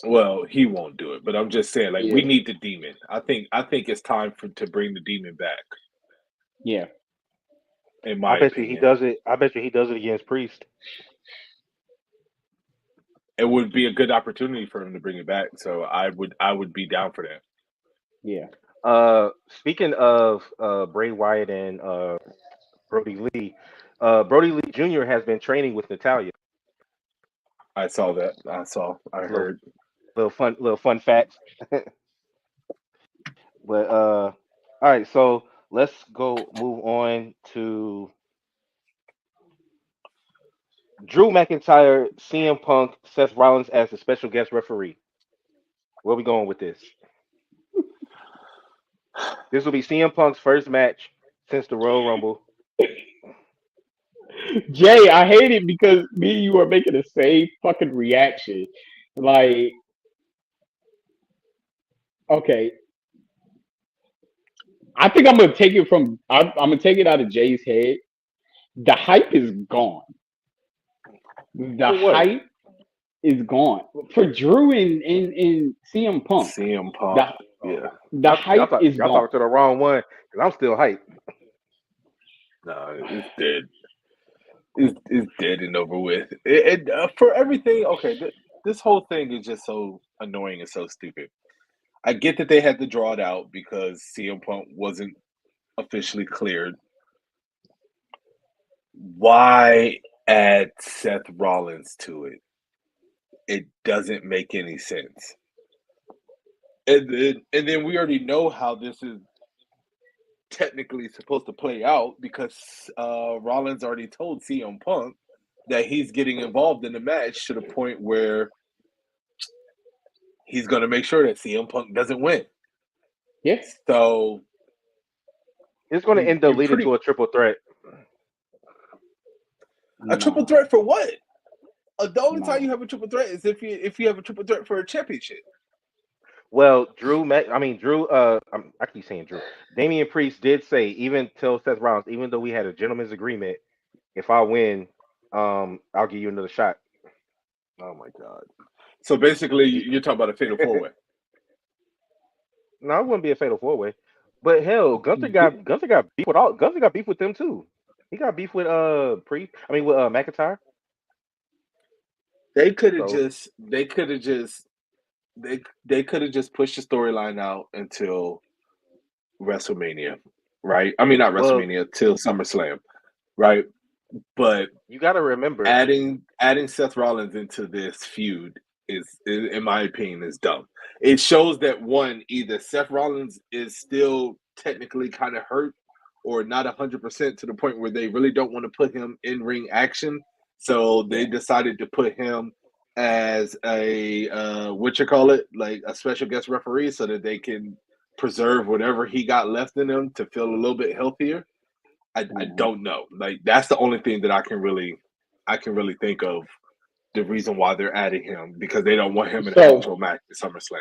Well, he won't do it, but I'm just saying, like, we Yeah. need the demon. I think it's time for to bring the demon back, Yeah. in I my bet you he opinion. does it. I bet you he does it against Priest. It would be a good opportunity for him to bring it back. So I would be down for that. Yeah. Speaking of Bray Wyatt and Brody Lee, Brody Lee Jr. has been training with Natalia. I saw that. I Little heard. little fun facts. But all right, so let's go move on to Drew McIntyre, CM Punk, Seth Rollins as the special guest referee. Where we going with this? This will be CM Punk's first match since the Royal Rumble. Jay, I hate it because me and you are making the same fucking reaction. Like, okay, I think I'm gonna take it from. I'm gonna take it out of Jay's head. The hype is gone. The For what? hype is gone for Drew and CM Punk. CM Punk. The Yeah. the Y'all hype thought is y'all gone. talking to the wrong one because I'm still hyped. No, it's dead. It's dead and over with. For everything. Okay, this whole thing is just so annoying and so stupid. I get that they had to draw it out because CM Punk wasn't officially cleared. Why add Seth Rollins to it? It doesn't make any sense. And then we already know how this is technically supposed to play out because Rollins already told CM Punk that he's getting involved in the match to the point where he's going to make sure that CM Punk doesn't win. Yeah. So It's going to end up you're leading pretty to a triple threat. a triple Nah. threat for what? The only time Nah. you have a triple threat is if you have a triple threat for a championship. Well, Drew. I keep saying Drew. Damian Priest did say, even tell Seth Rollins, even though we had a gentleman's agreement, if I win, I'll give you another shot. Oh my god! So basically, He, you're talking about a fatal four way. no, it wouldn't be a fatal four way. But hell, Gunther got beef with them too. He got beef with Priest. I mean with McIntyre. They could have So just they could have just pushed the storyline out until WrestleMania, right? I mean, not well, WrestleMania, till SummerSlam, right? But you got to remember. adding Seth Rollins into this feud in my opinion, is dumb. It shows that one, either Seth Rollins is still technically kind of hurt, or not 100% to the point where they really don't want to put him in ring action. So they Yeah. decided to put him as a what you call it, like a special guest referee, so that they can preserve whatever he got left in him to feel a little bit healthier. I Mhm. don't know. Like that's the only thing that I can really think of the reason why they're adding him because they don't want him in an actual So match at SummerSlam.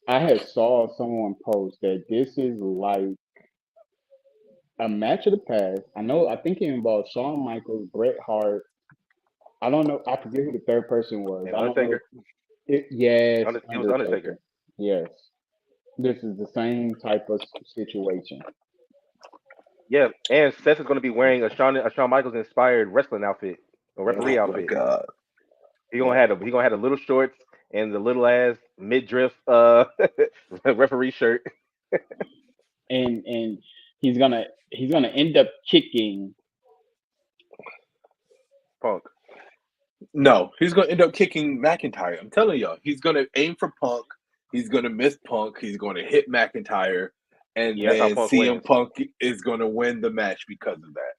I had saw someone post that this is like a match of the past. I think it involved Shawn Michaels, Bret Hart. I don't know. I forget who the third person was. And I don't know. Undertaker. Yes, It was Undertaker. Undertaker. Yes, this is the same type of situation. Yeah, and Seth is going to be wearing a Shawn Michaels inspired wrestling outfit, a referee Oh my outfit. god. He gonna have the little shorts and the little ass midriff referee shirt. And he's gonna end up kicking. Punk. No, he's gonna end up kicking McIntyre. I'm telling y'all, he's gonna aim for Punk. He's gonna miss Punk. He's gonna hit McIntyre, and Yeah, that's how then Punk CM wins. Punk is gonna win the match because of that.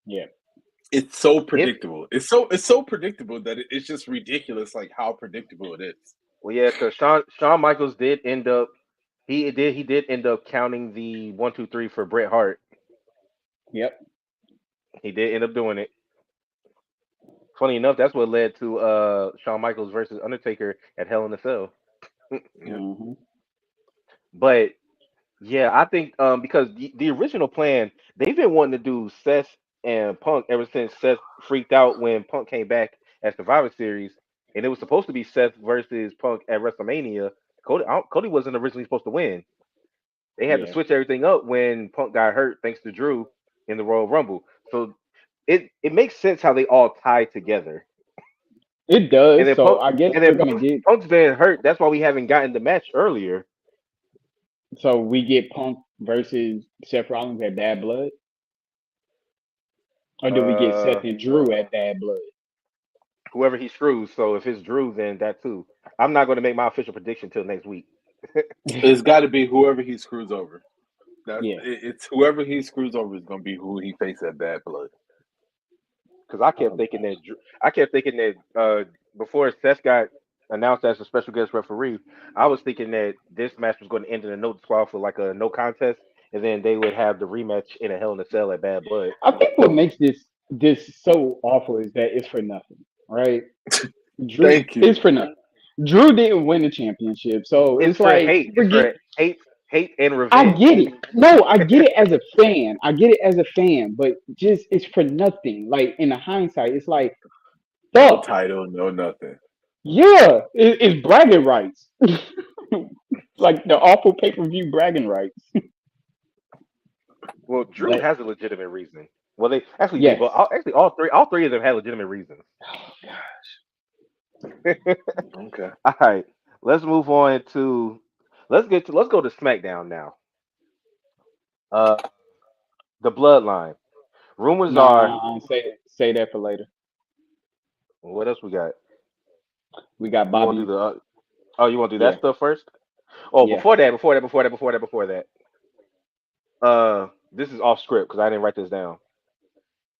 Yeah, It's so If predictable. It's so predictable that it's just ridiculous, like how predictable it is. well, yeah, because Shawn Michaels did end up he did end up counting the 1, 2, 3 for Bret Hart. yep. He did end up doing it. Funny enough, that's what led to Shawn Michaels versus Undertaker at Hell in a Cell. Yeah. Hmm. But yeah, I think because the original plan, they've been wanting to do Seth and Punk ever since Seth freaked out when Punk came back at Survivor Series, and it was supposed to be Seth versus Punk at WrestleMania. Cody wasn't originally supposed to win. They had to Yeah, switch everything up when Punk got hurt thanks to Drew in the Royal Rumble. So it makes sense how they all tie together. it And does. then So Punk I guess and we're then gonna get. Punk's been hurt. That's why we haven't gotten the match earlier. So we get Punk versus Seth Rollins at Bad Blood, or do we get Uh, Seth and Drew at Bad Blood? Whoever he screws. So if it's Drew, then that too. I'm not going to make my official prediction till next week It's got to be whoever he screws over. Yeah. It's whoever he screws over is gonna be who he faces at Bad Blood. because I kept Oh thinking gosh. that before Seth got announced as a special guest referee, I was thinking that this match was going to end in a no squad for like a no contest, and then they would have the rematch in a Hell in a Cell at Bad Blood. I think what makes this so awful is that it's for nothing, right? Drew Thank you. it's for nothing. Drew didn't win the championship, so It's it's for like hate. It's forget. for hate and I revenge. get it. No, I get it as a fan. I get it as a fan, but just it's for nothing. Like in the hindsight, it's like No fuck. title, no nothing. Yeah, it's bragging rights. Like the awful pay per view bragging rights. Well, Drew But has a legitimate reason. Well, they yes. both actually all three of them had legitimate reasons. Okay. All right, let's move on to let's go to SmackDown now. Uh, the Bloodline. Rumors are Say that for later. what else we got? We got You want to do Bobby. the oh you want to do that Yeah, stuff first? Oh, yeah. before that. This is off script because I didn't write this down.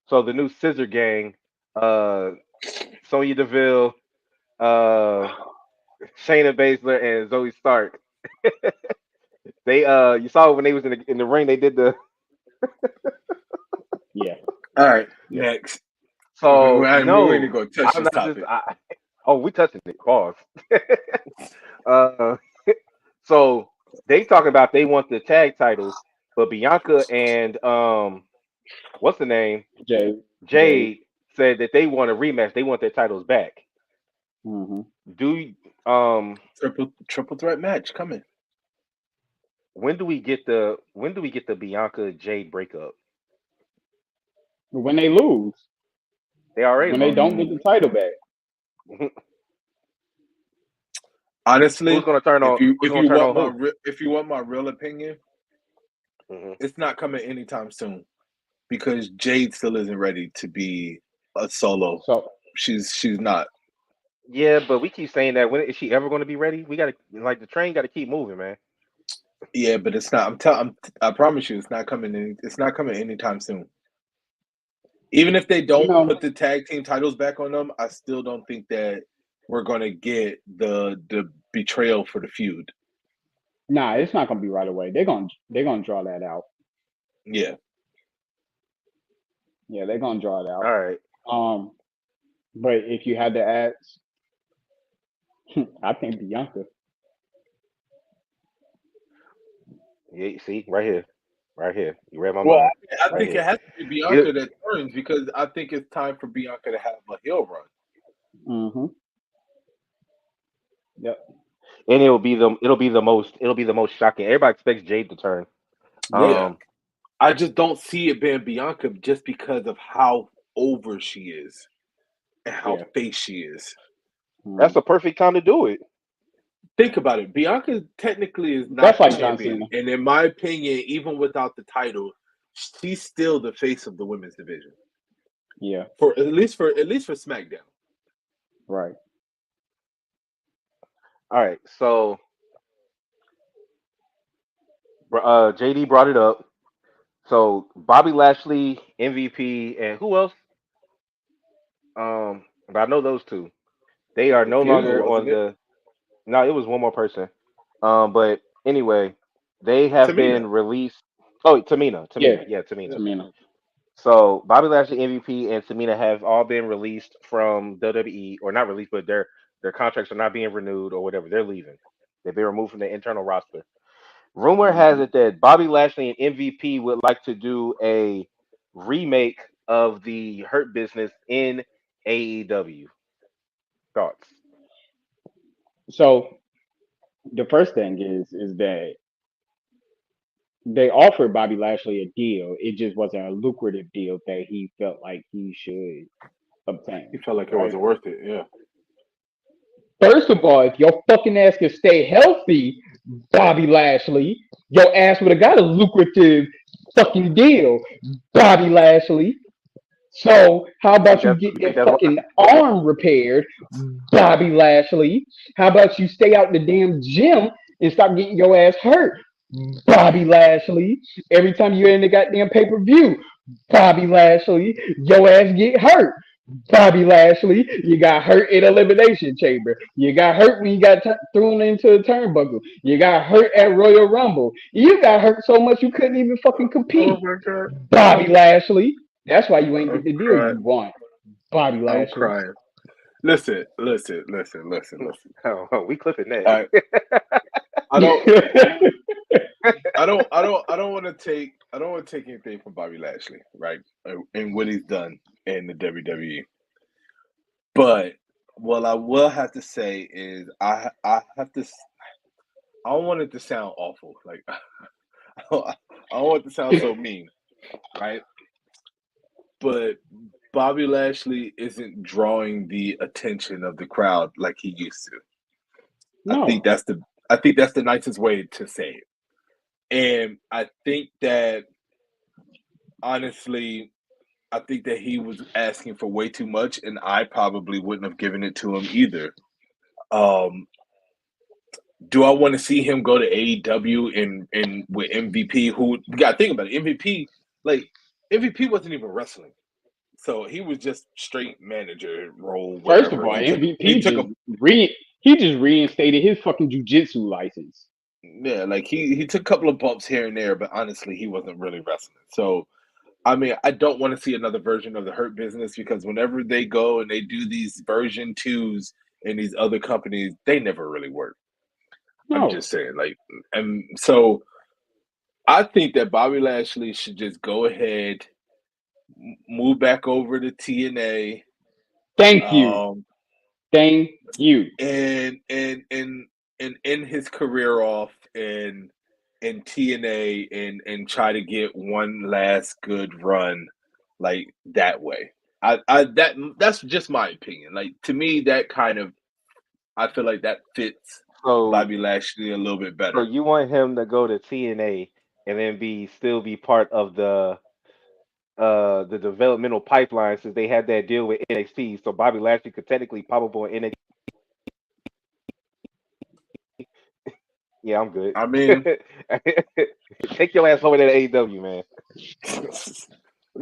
So the new Scissor Gang, uh, Sonya Deville, uh, Shayna Baszler, and Zoe Stark. They you saw when they was in the ring, they did the Yeah, All right. yeah. Next. so We ain't no, gonna touch I'm this not just topic. oh we touching it. Pause. uh, so they talking about they want the tag titles, but Bianca and what's the name Jay, Jay. Jade said that they want a rematch. They want their titles back. Hmm. Do you, Triple threat match coming. when do we get the Bianca Jade breakup? When they lose, They already when they lost. don't get the title back. Who's Honestly, gonna turn on? Who's if gonna you turn want on who? if you want my real opinion, Hmm. it's not coming anytime soon because Jade still isn't ready to be a solo. So She's not. Yeah, but we keep saying that. When is she ever going to be ready? We got to like the train got to keep moving, man. Yeah, but it's not. I promise you, it's not coming. It's not coming anytime soon. Even if they You don't know, put the tag team titles back on them, I still don't think that we're gonna get the betrayal for the feud. nah, it's not gonna be right away. They're gonna draw that out. Yeah, Yeah, they're gonna draw it out. All right. Um, but if you had to ask, I think Bianca. Yeah, see, right here. Right here. You read my well, mind. I Right think it here. has to be Bianca It, that turns because I think it's time for Bianca to have a heel run. Mm-hmm. Yep. and it'll be the most shocking. Everybody expects Jade to turn. Yep. Yeah, Um, I just don't see it being Bianca just because of how over she is and how Yeah. face she is. that's Mm. the perfect time to do it. Think about it. Bianca technically is That's not the like John champion, Cena. and in my opinion, even without the title, she's still the face of the women's division Yeah. for at least for SmackDown. Right. All right. So JD brought it up. So Bobby Lashley, MVP, and who else? But I know those two. They are no Tamina, longer on wasn't it? the. No, it was one more person. But anyway, they have Tamina. been released. Oh, Yeah. Tamina, yeah, Tamina. Yeah. Tamina. So Bobby Lashley, MVP, and Tamina have all been released from WWE, or not released, but their contracts are not being renewed or whatever. They're leaving. They've been removed from the internal roster. Rumor has Mm-hmm. it that Bobby Lashley and MVP would like to do a remake of the Hurt Business in AEW. Thoughts? So the first thing is that they offered Bobby Lashley a deal. It just wasn't a lucrative deal that he felt like he should He obtain. felt like it Right. wasn't worth it. Yeah. First of all, if your fucking ass could stay healthy, Bobby Lashley, your ass would have got a lucrative fucking deal, Bobby Lashley. So how You think about you that's get you think that that's why? fucking arm repaired, Bobby Lashley? How about you stay out the damn gym and stop getting your ass hurt, Bobby Lashley? Every time you're in the goddamn pay per view, Bobby Lashley, your ass get hurt. Bobby Lashley, you got hurt in Elimination Chamber. You got hurt when you got thrown into a turnbuckle. You got hurt at Royal Rumble. You got hurt so much you couldn't even fucking Oh compete. my god. Bobby Lashley. That's why you ain't get I'm the deal crying. you want. Bobby I'm Lashley. crying. Listen, listen, listen, listen, listen. Oh, we clipping that. I I don't I don't want to take anything from Bobby Lashley, right? And what he's done in the WWE. But what I will have to say is I have to I don't want it to sound awful. Like I don't want it to sound so mean, right? But Bobby Lashley isn't drawing the attention of the crowd like he used to. I think no. that's the I think that's the nicest way to say it. And I think that honestly, I think that he was asking for way too much, and I probably wouldn't have given it to him either. Um, do I want to see him go to AEW and with MVP? Who you got to think about it? MVP, like MVP wasn't even wrestling, so he was just straight manager role, First of whatever. all, He MVP took a he just reinstated his fucking jujitsu license. yeah, like he took a couple of bumps here and there, but honestly, he wasn't really wrestling. So I mean, I don't want to see another version of the Hurt Business because whenever they go and they do these version twos in these other companies, they never really work. I'm No. just saying, like, and so I think that Bobby Lashley should just go ahead, move back over to TNA, Thank you. um, Thank you. and end his career off in TNA and try to get one last good run like that way. That's just my opinion. Like to me, that kind of I feel like that fits So Bobby Lashley a little bit so better. you want him to go to TNA and then be part of the developmental pipeline since they had that deal with NXT. So Bobby Lashley could technically pop up on NXT. Yeah, I'm good. I mean, Take your ass over there to AEW, man.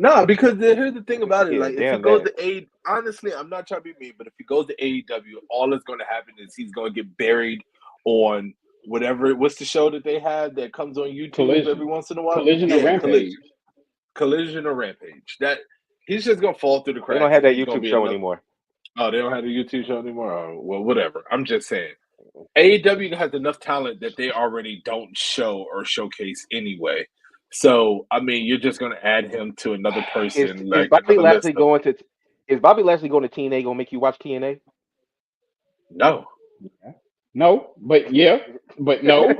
No, because here's the thing about it. Yeah, Like, if he damn goes that. to A, honestly, I'm not trying to be mean, but if he goes to AEW, all that's going to happen is he's going to get buried on whatever. What's the show that they have that comes on YouTube every Collision, once in a while? collision or Yeah, rampage. Collision or Rampage. That he's just going to fall through the They don't cracks, have and that he's going to YouTube be show another. anymore. Oh, they don't have the YouTube show anymore. Oh, well, whatever. I'm just saying. AEW has enough talent that they already don't show or showcase anyway. So, I mean, you're just going to add him to another Is person, is like Bobby another list Lashley of going to is Bobby Lashley going to TNA gonna make you watch TNA? no. Yeah. No, but yeah, but no,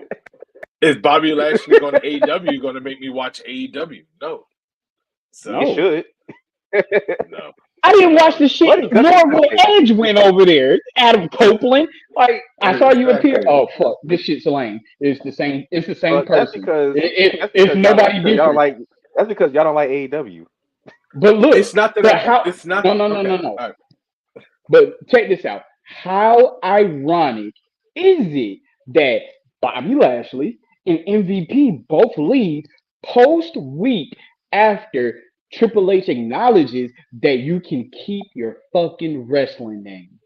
Is Bobby Lashley going to AEW going to make me watch AEW? No. It So, no. should. no. I didn't watch No. the shit But he doesn't. more when Okay, Edge went over there. Adam Copeland. Like I saw you appear. Exactly. Oh fuck, this shit's lame. It's the same. It's the same but that's person. because It's nobody y'all don't different. like that's because y'all don't like AEW. But It's look, not that but how? it's not, No, no, no, no, okay. no. All right. But check this out. How ironic is it that Bobby Lashley and MVP both leave post week after Triple H acknowledges that you can keep your fucking wrestling name?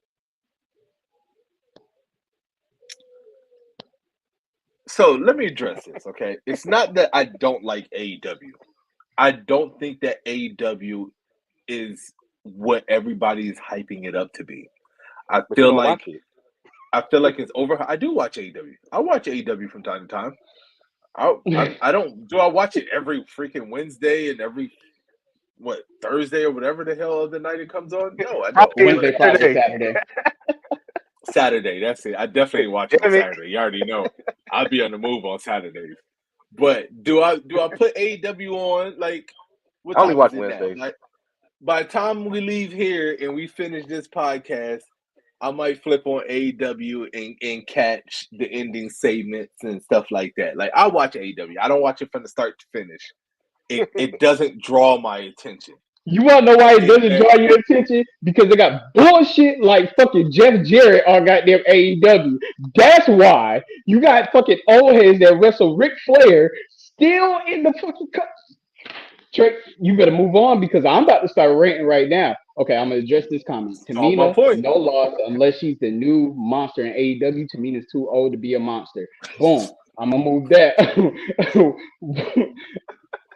So, let me address this, okay? It's not that I don't like AEW. I don't think that AEW is what everybody is hyping it up to be. I But you feel don't watch like it. I feel like it's over. I do watch AEW. I watch AEW from time to time. I don't do I watch it every freaking Wednesday and every what Thursday or whatever the hell of the night it comes on. No, I don't. Friday and But Wednesday, Friday, Saturday. Saturday. Saturday, that's it. I definitely watch it on Damn it! Saturday. You already know I'll be on the move on Saturdays. But do I put AEW on like what I only time is watch it now? Wednesdays. Like by the time we leave here and we finish this podcast, I might flip on AEW and catch the ending segments and stuff like that. Like I watch AEW. I don't watch it from the start to finish. It doesn't draw my attention. You wanna know why it It, doesn't draw your attention? Because they got bullshit like fucking Jeff Jarrett on goddamn AEW. That's why you got fucking old heads that wrestle Ric Flair still in the fucking Trey, you better move on because I'm about to start ranting right now. Okay, I'm gonna address this comment. all my Tamina, point. no loss unless she's the new monster in AEW. Tamina's too old to be a monster. Boom. I'm gonna move that.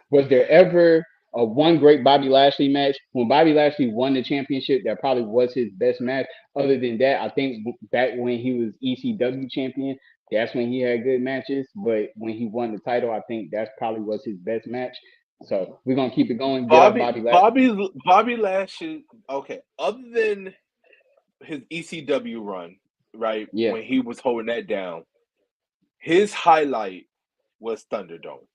Was there ever a one great Bobby Lashley match? When Bobby Lashley won the championship, that probably was his best match. Other than that, I think back when he was ECW champion, that's when he had good matches. But when he won the title, I think that's probably was his best match. So we're gonna keep it going. Get off Bobby Bobby Lashley. Bobby Lashley. Okay, other than his ECW run, right Yeah, when he was holding that down, his highlight was Thunderdome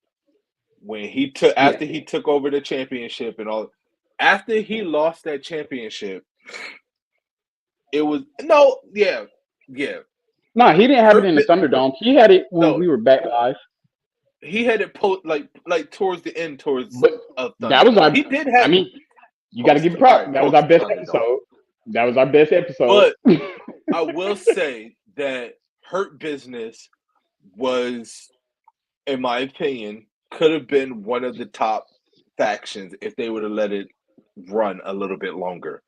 when he took yeah. after he took over the championship and all. After he lost that championship, it was no, yeah. No, he didn't have it Hurt in the Thunderdome. He had it when no, we were back live. he had it like towards the end towards But of that was Thunderdome. our. He did I have mean, you got to post give all props. right That was post our best Thunderdome, episode. That was our best episode. but I will say that Hurt Business was, in my opinion, could have been one of the top factions if they would have let it run a little bit longer,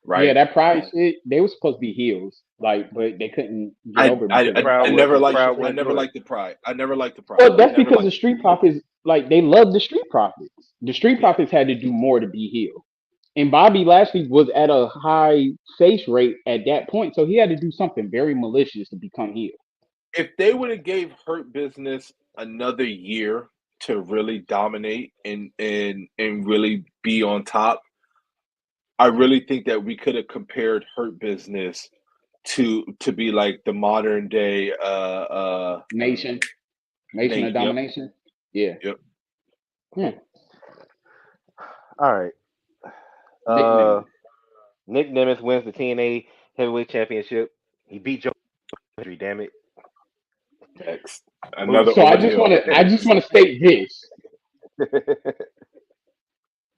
Yeah, right? that Pride shit, they were supposed to be heels, like, but they couldn't get I over I because The of crowd I would never the liked crowd I wouldn't never do it. liked the Pride. I never liked the Pride. well, I that's never because the liked the Street Profits, like, they love the Street Profits. The Street yeah. Profits had to do more to be heel, and Bobby Lashley was at a high face rate at that point, so he had to do something very malicious to become heel. If they would have gave Hurt Business another year to really dominate and really be on top, I really think that we could have compared Hurt Business to be like the modern day Nation, Nation of Nate. Yep. Domination. Yeah, Yep. hmm. All right. Nick Uh, Nemeth. Nick Nemeth wins the TNA Heavyweight Championship. He beat Joe. Damn it. Next. Another Moose. So I old just hill. want to, I just want to state this.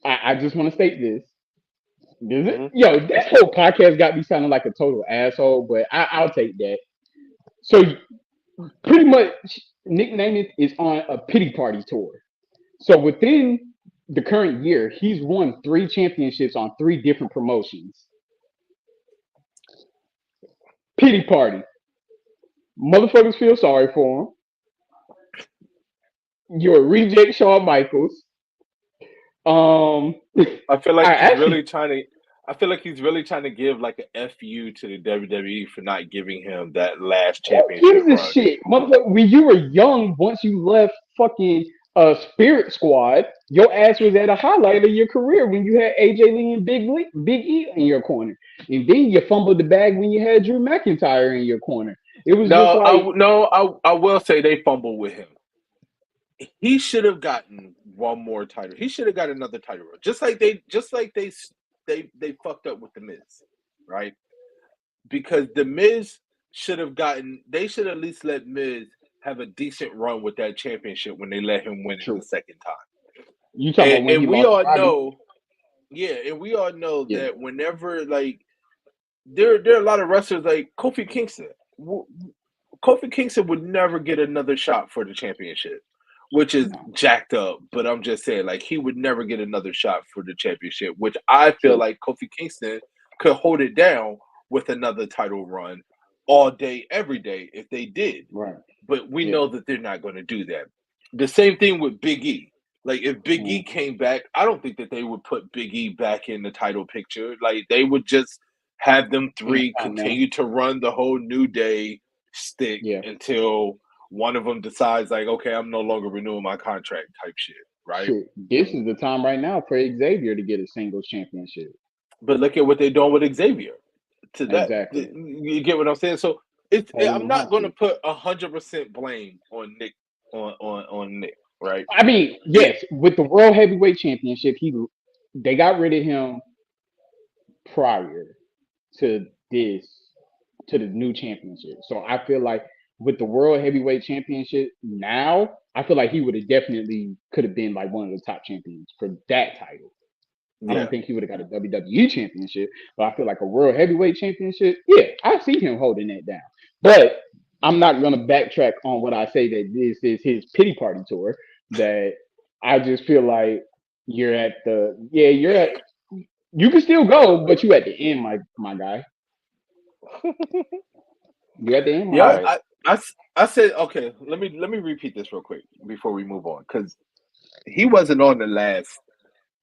I just want to state this. Mhm. Yo, this whole podcast got me sounding like a total asshole, but I'll take that. So pretty much, Nick Nemeth is on a pity party tour. So within the current year, he's won 3 championships on 3 different promotions. Pity party. Motherfuckers feel sorry for him. You're a reject Shawn Michaels. Um, I feel I like he's actually really trying to. I feel like he's really trying to give like a fu to the WWE for not giving him that last who championship gives a run. shit, motherfucker? When you were young, once you left fucking Spirit Squad, your ass was at a highlight of your career when you had AJ Lee and Big E in your corner, and then you fumbled the bag when you had Drew McIntyre in your corner. It was just like I will say they fumbled with him. He should have gotten one more title. He should have got another title run. Just like they fucked up with the Miz, right? Because the Miz should have gotten. They should at least let Miz have a decent run with that championship when they let him win it the true. second time. You talking about when he And we lost to all Bobby? know, yeah, and we all know Yeah, that whenever like there are a lot of wrestlers like Kofi Kingston. Kofi Kingston would never get another shot for the championship, which is no, jacked up. But I'm just saying, like, he would never get another shot for the championship, which I feel true. like Kofi Kingston could hold it down with another title run all day, every day if they did. Right. But we Yeah. know that they're not going to do that. The same thing with Big E. Like, if Big E Mm-hmm. came back, I don't think that they would put Big E back in the title picture. Like, they would just have them three Intercontinental. continue to run the whole New Day stick Yeah. until one of them decides, like, okay, I'm no longer renewing my contract type shit, right? Shit. This is the time right now for Xavier to get a singles championship. But look at what they're doing with Xavier. To that, Exactly. you get what I'm saying? So Holding I'm the not going to hostage. put 100% blame on Nick on Nick, right? I mean, It yes, with the World Heavyweight Championship, they got rid of him prior to this to the new championship. So I feel like with the World Heavyweight Championship now, I feel like he would have definitely could have been like one of the top champions for that title. I don't yeah, think he would have got a WWE championship, but I feel like a World Heavyweight Championship, yeah, I see him holding that down. But I'm not gonna backtrack on what I say that this is his pity party tour. That I just feel like you're at you can still go, but you at the end, my guy. You at the end, my yeah. All guy. right. I said okay. Let me repeat this real quick before we move on because he wasn't on the last.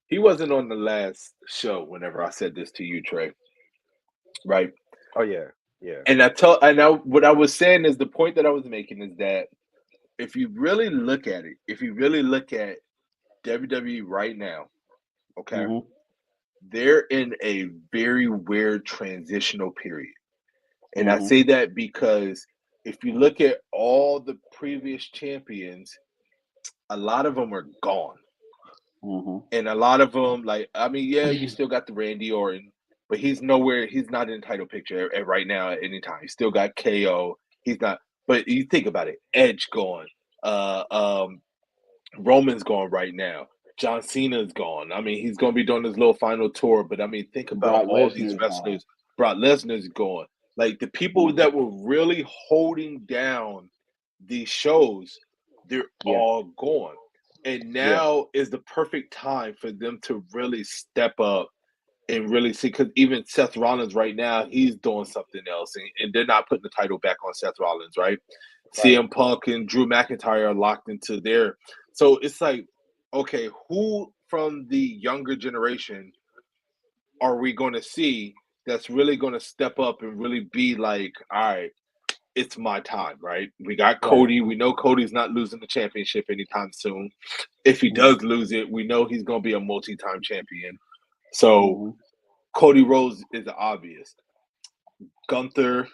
He wasn't on the last show whenever I said this to you, Trey. Right? Oh yeah. Yeah. What I was saying is the point that I was making is that if you really look at it, if you really look at WWE right now, okay, Mm-hmm. they're in a very weird transitional period. And I Mm-hmm. say that because if you look at all the previous champions, a lot of them are gone. Mm-hmm. And a lot of them, like, I mean, yeah, you still got the Randy Orton, but he's nowhere, he's not in the title picture right now at any time. You still got KO. He's not, but you think about it, Edge gone. Uh, um, Roman's gone right now. John Cena's gone. I mean, he's going to be doing his little final tour, but I mean, think about Brock all these Lesnar's gone. wrestlers. Brock Lesnar's gone. Like the people Mm-hmm. that were really holding down these shows, they're Yeah. all gone. And Yeah. now is the perfect time for them to really step up and really see because even Seth Rollins right now, he's doing something else, and they're not putting the title back on Seth Rollins, right? Right. CM Punk and Drew McIntyre are locked into their. So it's like, okay, who from the younger generation are we going to see that's really going to step up and really be like, all right, it's my time, right? We got Right. Cody. We know Cody's not losing the championship anytime soon. If he Mm-hmm. does lose it, we know he's going to be a multi-time champion. So Mm-hmm. Cody Rhodes is obvious. Gunther,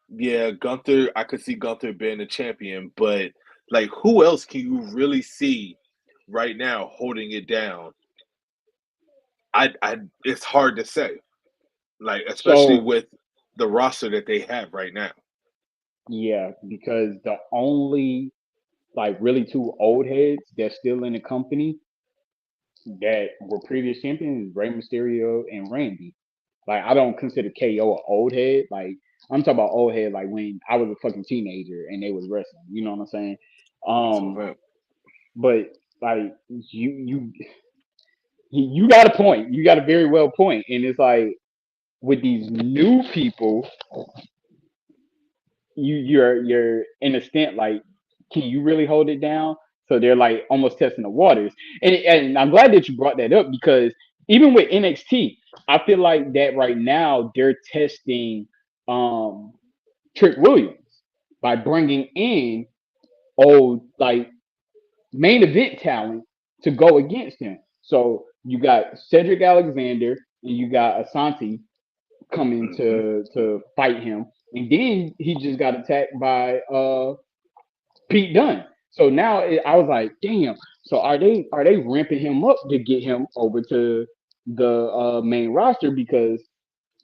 yeah, Gunther. I could see Gunther being a champion, but like, who else can you really see right now holding it down? It's hard to say. Like, especially So with the roster that they have right now. yeah, because the only like really two old heads that's still in the company that were previous champions is Rey Mysterio and Randy. Like I don't consider KO an old head. Like I'm talking about old head like when I was a fucking teenager and they was wrestling. You know what I'm saying? That's what Um, I'm saying. but like you you got a point. You got a very well point, and it's like with these new people, you're in a stint like, can you really hold it down? So they're like almost testing the waters, and I'm glad that you brought that up because even with NXT, I feel like that right now they're testing um Trick Williams by bringing in old like main event talent to go against him. So you got Cedric Alexander and you got Asante coming Hmm. to fight him, and then he just got attacked by Pete Dunne. So now I was like, damn. So are they ramping him up to get him over to the main roster because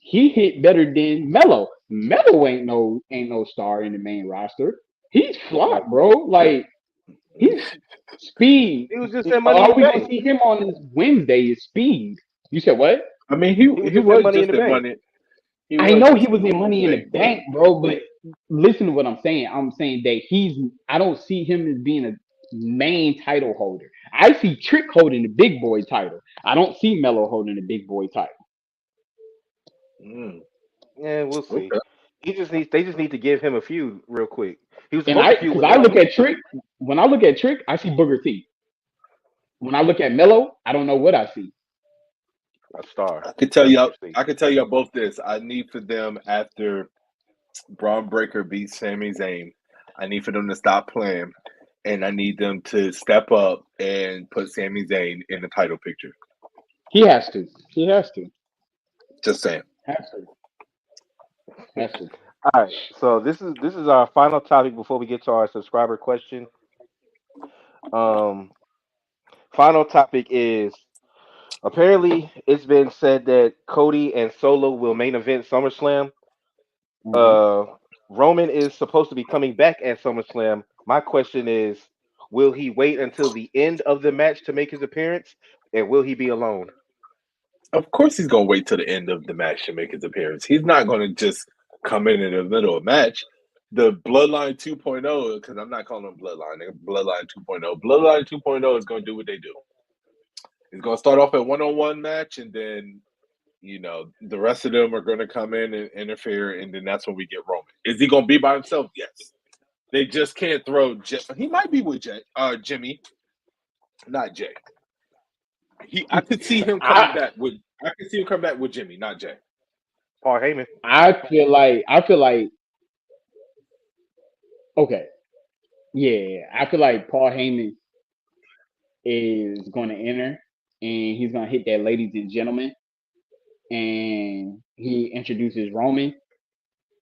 he hit better than Mello. Mello ain't no star in the main roster. He's Nah, flop, bro. Like he's speed. he was just in Money in All the we gonna Bank. see him on this Wednesday is speed. You said what? I mean, He was he just in was Money in just the in Bank. money. He I was know he just in was in money in the Money in the bank, but Bank, bro, but listen to what I'm saying. I'm saying that I don't see him as being a main title holder. I see Trick holding the big boy title. I don't see Mello holding the big boy title. mm, Yeah, we'll see. okay. They just need to give him a feud real quick. He was And supposed to feud because with I look Roman. at Trick, when I look at Trick, I see Booker T. When I look at Mello, I don't know what I see. A star. I could tell That's what y'all. you see. I could tell y'all both this. I need for them after Braun Breaker beats Sami Zayn. I need for them to stop playing, and I need them to step up and put Sami Zayn in the title picture. He has to. He has to. Just saying. Has to. Has to. All right. So this is our final topic before we get to our subscriber question. Um, Final topic is apparently it's been said that Cody and Solo will main event SummerSlam. Mhm. Uh, Roman is supposed to be coming back at SummerSlam. My question is, will he wait until the end of the match to make his appearance, and will he be alone? Of course, he's gonna wait till the end of the match to make his appearance. He's not gonna just come in the middle of a match. The Bloodline 2.0, because I'm not calling them Bloodline, they're Bloodline 2.0. Bloodline 2.0 is going to do what they do. It's going to start off a one-on-one match, and then the rest of them are going to come in and interfere, and then that's when we get Roman. Is he going to be by himself? Yes. They just can't throw. He might be with Jimmy, not Jay. I could see him coming I back with. I could see him come back with Jimmy, not Jay. Paul Heyman. I feel like okay. Yeah, I feel like Paul Heyman is going to enter and he's going to hit that ladies and gentlemen and he introduces Roman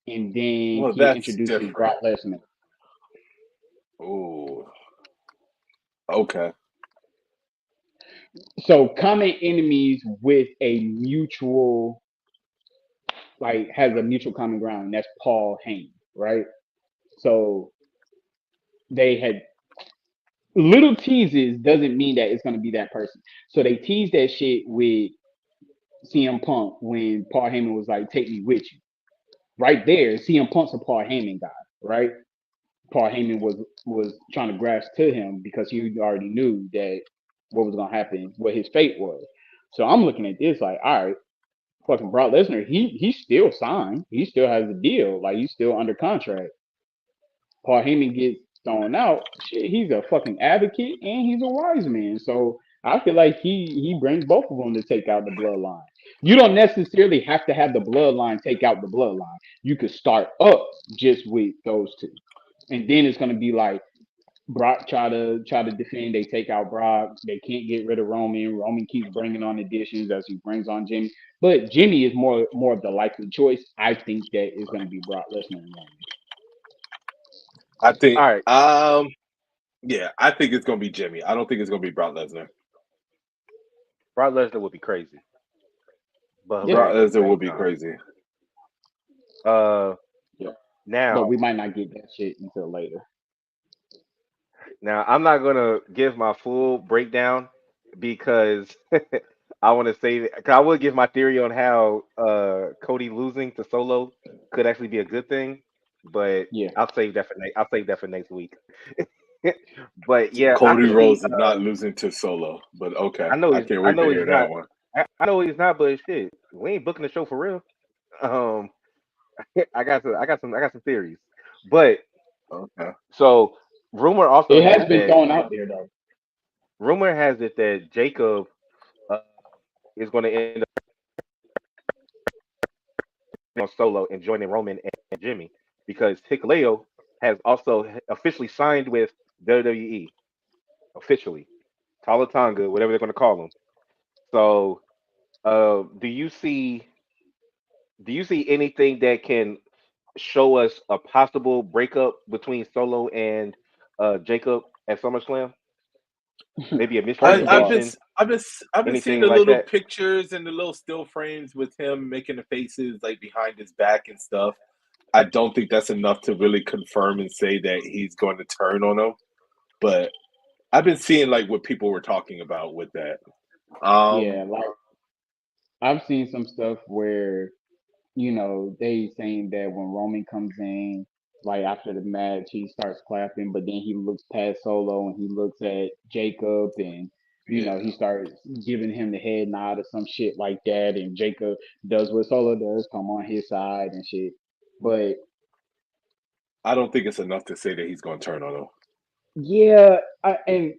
and then Well, he that's introduces different. Brock Lesnar. Oh, okay. So common enemies with a mutual has a mutual common ground and that's Paul Heyman, right? So they had little teases doesn't mean that it's going to be that person. So they teased that shit with CM Punk when Paul Heyman was like, "Take me with you." Right there, CM Punk's a Paul Heyman guy, right? Paul Heyman was trying to grasp to him because he already knew that what was gonna happen, what his fate was. So I'm looking at this like, all right, fucking Brock Lesnar, he's still signed, he still has a deal, like he's still under contract. Paul Heyman gets thrown out, shit, he's a fucking advocate and he's a wise man. So I feel like he brings both of them to take out the bloodline. You don't necessarily have to have the bloodline take out the bloodline. You could start up just with those two, and then it's gonna be like Brock try to defend. They take out Brock. They can't get rid of Roman. Roman keeps bringing on additions as he brings on Jimmy. But Jimmy is more of the likely choice. I think that is going to be Brock Lesnar and Roman. I think. All right, Yeah, I think it's gonna be Jimmy. I don't think it's gonna be Brock Lesnar. Brock Lesnar would be crazy, but Yeah, Brock hilarious at the Lesnar same will be time. crazy. Uh, yeah. But now, we might not get that shit until later. now I'm not gonna give my full breakdown because I want to say that 'cause I will give my theory on how Cody losing to Solo could actually be a good thing, but Yeah. I'll save that for next week. But yeah, I Cody could see. Rhodes is not losing to Solo, but okay, I know I he's. can't I wait to know hear he's that not. one. I know he's not. But shit, we ain't booking the show for real. Um, I got some theories. But Okay. so rumor also It has has it been that thrown out there though. Jacob uh, is going to end up on Solo and joining Roman and Jimmy because Hikuleo has also officially signed with WWE officially. Talatanga, whatever they're going to call him. So, do you see anything that can show us a possible breakup between Solo and Jacob at SummerSlam? Maybe a First of all, miscommunication, I've been seeing anything the like little that? pictures and the little still frames with him making the faces like behind his back and stuff. I don't think that's enough to really confirm and say that he's going to turn on him. But I've been seeing like what people were talking about with that. Um, yeah, like I've seen some stuff where they saying that when Roman comes in, like after the match, he starts clapping, but then he looks past Solo and he looks at Jacob and yeah, he starts giving him the head nod or some shit like that, and Jacob does what Solo does, come on his side and shit. But I don't think it's enough to say that he's going to turn on him. yeah, and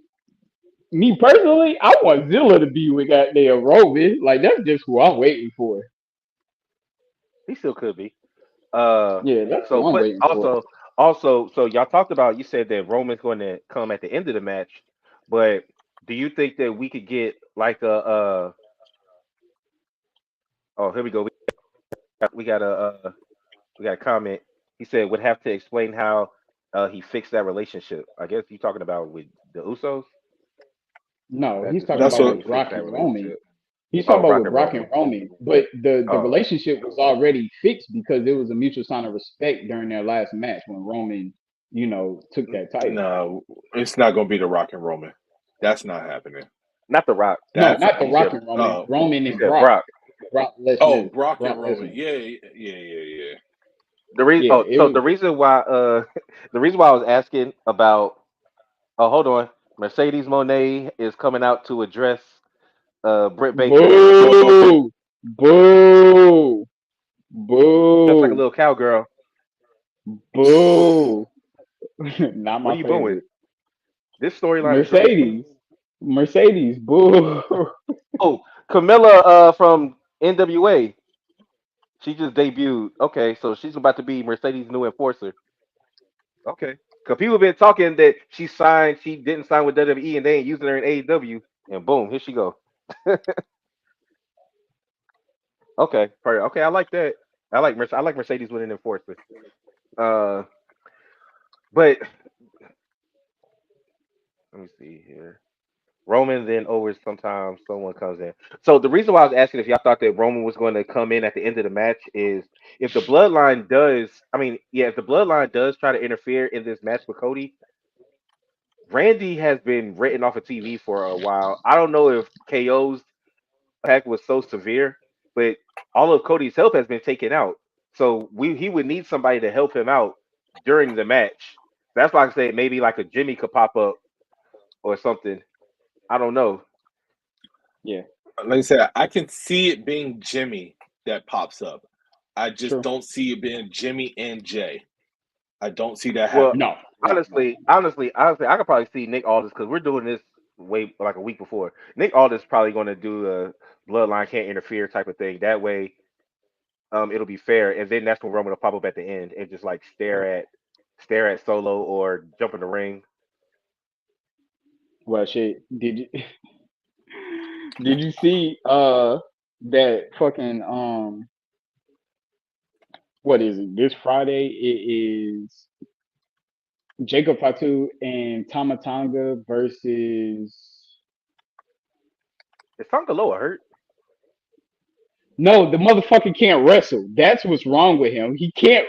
me personally, I want Zilla to be with goddamn Roman. Like that's just who I'm waiting for. He still could be. Uh, Yeah, that's who so I'm but waiting for. also, so y'all talked about you said that Roman's going to come at the end of the match, but do you think that we could get like a oh here we go we got a we got a comment. He said would have to explain how he fixed that relationship. I guess you talking about with the Usos. No, Would have he's to talking explain That's about how what he with fixed Brock that and Roman. relationship. He's talking Oh, about Brock with and Brock Roman. and Roman, but the Oh, relationship was already fixed because there was a mutual sign of respect during their last match when Roman, took that title. no, it's not going to be the Rock and Roman. That's not happening. not the Rock. No, That's not the He Rock said and Roman. Roman he and said Brock. Brock. Brock oh Lesnar. Brock Brock and Roman. Lesnar. Yeah, yeah, yeah, yeah. The reason Yeah, oh it so was the reason why the reason why I was asking about oh hold on Mercedes Monet is coming out to address Britt Baker boo, boo, just like a boo, little cowgirl. boo. Not What my are you booing? favorite. This storyline is great. Mercedes. Mercedes, boo. Oh, Camilla from NWA. She just debuted. Okay, so she's about to be Mercedes' new enforcer. Okay. Because people have been talking that she didn't sign with WWE and they ain't using her in AEW. And boom, here she go. Okay, okay, I like that. I like Mercedes with an enforcer. Uh, but let me see here. Roman then over sometimes someone comes in. So the reason why I was asking if y'all thought that Roman was going to come in at the end of the match is if the bloodline does, I mean, yeah, if the bloodline does try to interfere in this match with Cody, Randy has been written off of TV for a while. I don't know if KO's attack was so severe, but all of Cody's help has been taken out. So he would need somebody to help him out during the match. That's why I say maybe like a Jimmy could pop up or something. I don't know. Yeah, Like I said, I can see it being Jimmy that pops up. I just true. don't see it being Jimmy and Jay. I don't see that Well, happening. No, no, no. honestly, I could probably see Nick Aldis because we're doing this way like a week before. Nick Aldis probably going to do a bloodline can't interfere type of thing. That way, it'll be fair, and then that's when Roman will pop up at the end and just like stare at Solo or jump in the ring. Well, shit. Did you did you see that fucking what is it? This Friday it is Jacob Fatu and Tamatanga versus Is Tonga Loa hurt? no, the motherfucker can't wrestle. That's what's wrong with him. He can't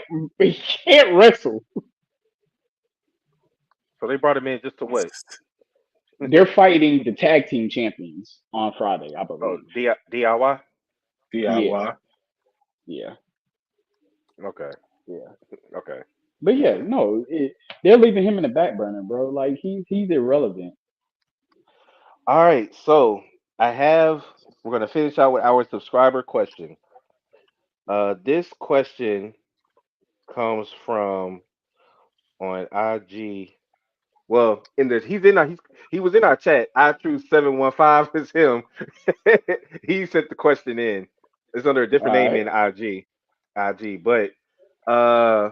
wrestle. So they brought him in just to what? They're fighting the tag team champions on Friday, I Oh, believe. DIY. Yeah, DIY. yeah, Okay, yeah. okay. But yeah, no, they're leaving him in the back burner, bro. Like he's irrelevant. All right, so we're gonna finish out with our subscriber question. This question comes from on IG. Well, in the he was in our chat. I true 715 is him. He sent the question in. It's under a All different name right, in IG, but uh,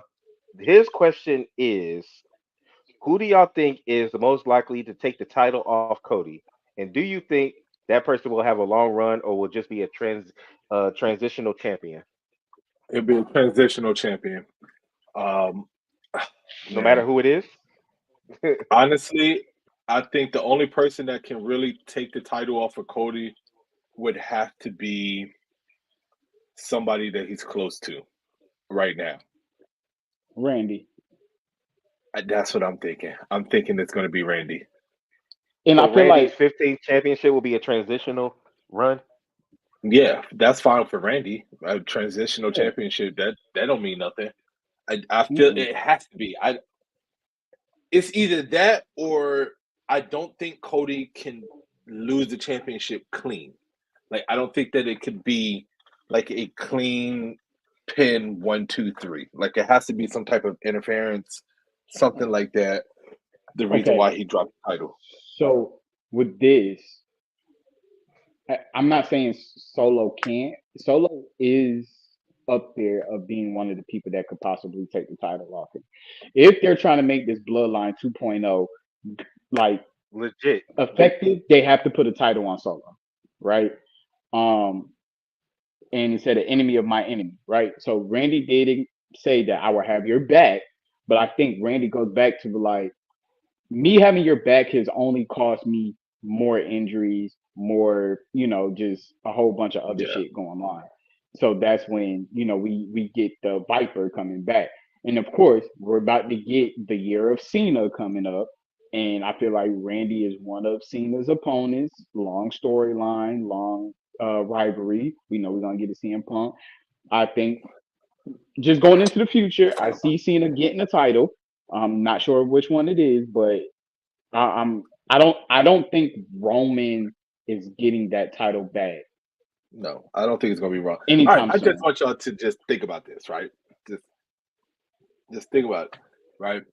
his question is, who do y'all think is the most likely to take the title off Cody? And do you think that person will have a long run or will just be a transitional champion, He'll be a transitional champion. Um, no matter man, who it is? honestly, I think the only person that can really take the title off of Cody would have to be somebody that he's close to right now. Randy. That's what I'm thinking. I'm thinking it's going to be Randy. And So I feel Randy's like 15th championship will be a transitional run. Yeah, that's fine for Randy. A transitional yeah, championship that don't mean nothing. I feel mm-mm. it has to be. It's either that or I don't think Cody can lose the championship clean. Like I don't think that it could be like a clean pin 1, 2, 3. Like it has to be some type of interference, something like that. The reason Okay. why he dropped the title. So with this, I'm not saying Solo can't. Solo is up there of being one of the people that could possibly take the title off him. If they're trying to make this Bloodline 2.0 like Legit. effective, they have to put a title on Solo, right? Um, and it said an enemy of my enemy, right? So Randy did say that I will have your back, but I think Randy goes back to like me having your back has only cost me more injuries, more, just a whole bunch of other Yeah. shit going on. So that's when, we get the Viper coming back. And of course, we're about to get the year of Cena coming up. And I feel like Randy is one of Cena's opponents. Long storyline, long rivalry. We know we're gonna get to CM Punk. I think just going into the future, I see Cena getting a title. I'm not sure which one it is, but I don't think Roman is getting that title back No, I don't think it's gonna be wrong. All right, anytime I just soon. want y'all to just think about this, right? Just just think about it, right?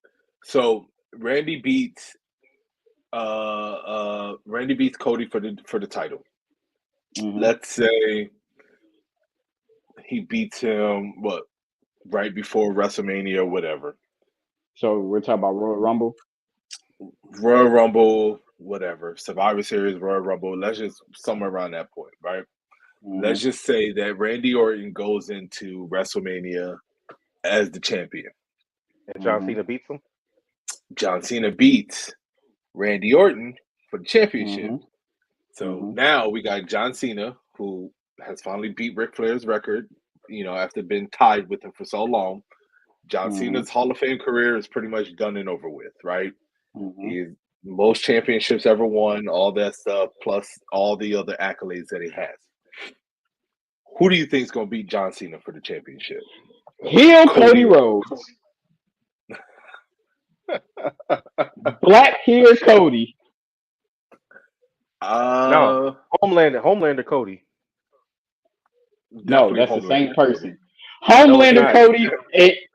So Randy beats Cody for the title. Hmm. Let's say he beats him right before WrestleMania or whatever. So we're talking about Royal Rumble. Royal Rumble, whatever. Survivor Series, Royal Rumble. Let's just somewhere around that point, right? Hmm. Let's just say that Randy Orton goes into WrestleMania as the champion. And John Hmm. Cena beats him. John Cena beats Randy Orton for the championship. Hmm. So Hmm. now we got John Cena, who has finally beat Ric Flair's record, after being tied with him for so long. John Hmm. Cena's Hall of Fame career is pretty much done and over with, right? Hmm. He's most championships ever won, all that stuff, plus all the other accolades that he has. Who do you think is going to beat John Cena for the championship? Heel Cody Cody Rhodes. Rhodes, black hair Cody. No, uh, Homelander Cody. No, definitely that's the same Homelander Cody. person. No, it's Homelander not. Cody.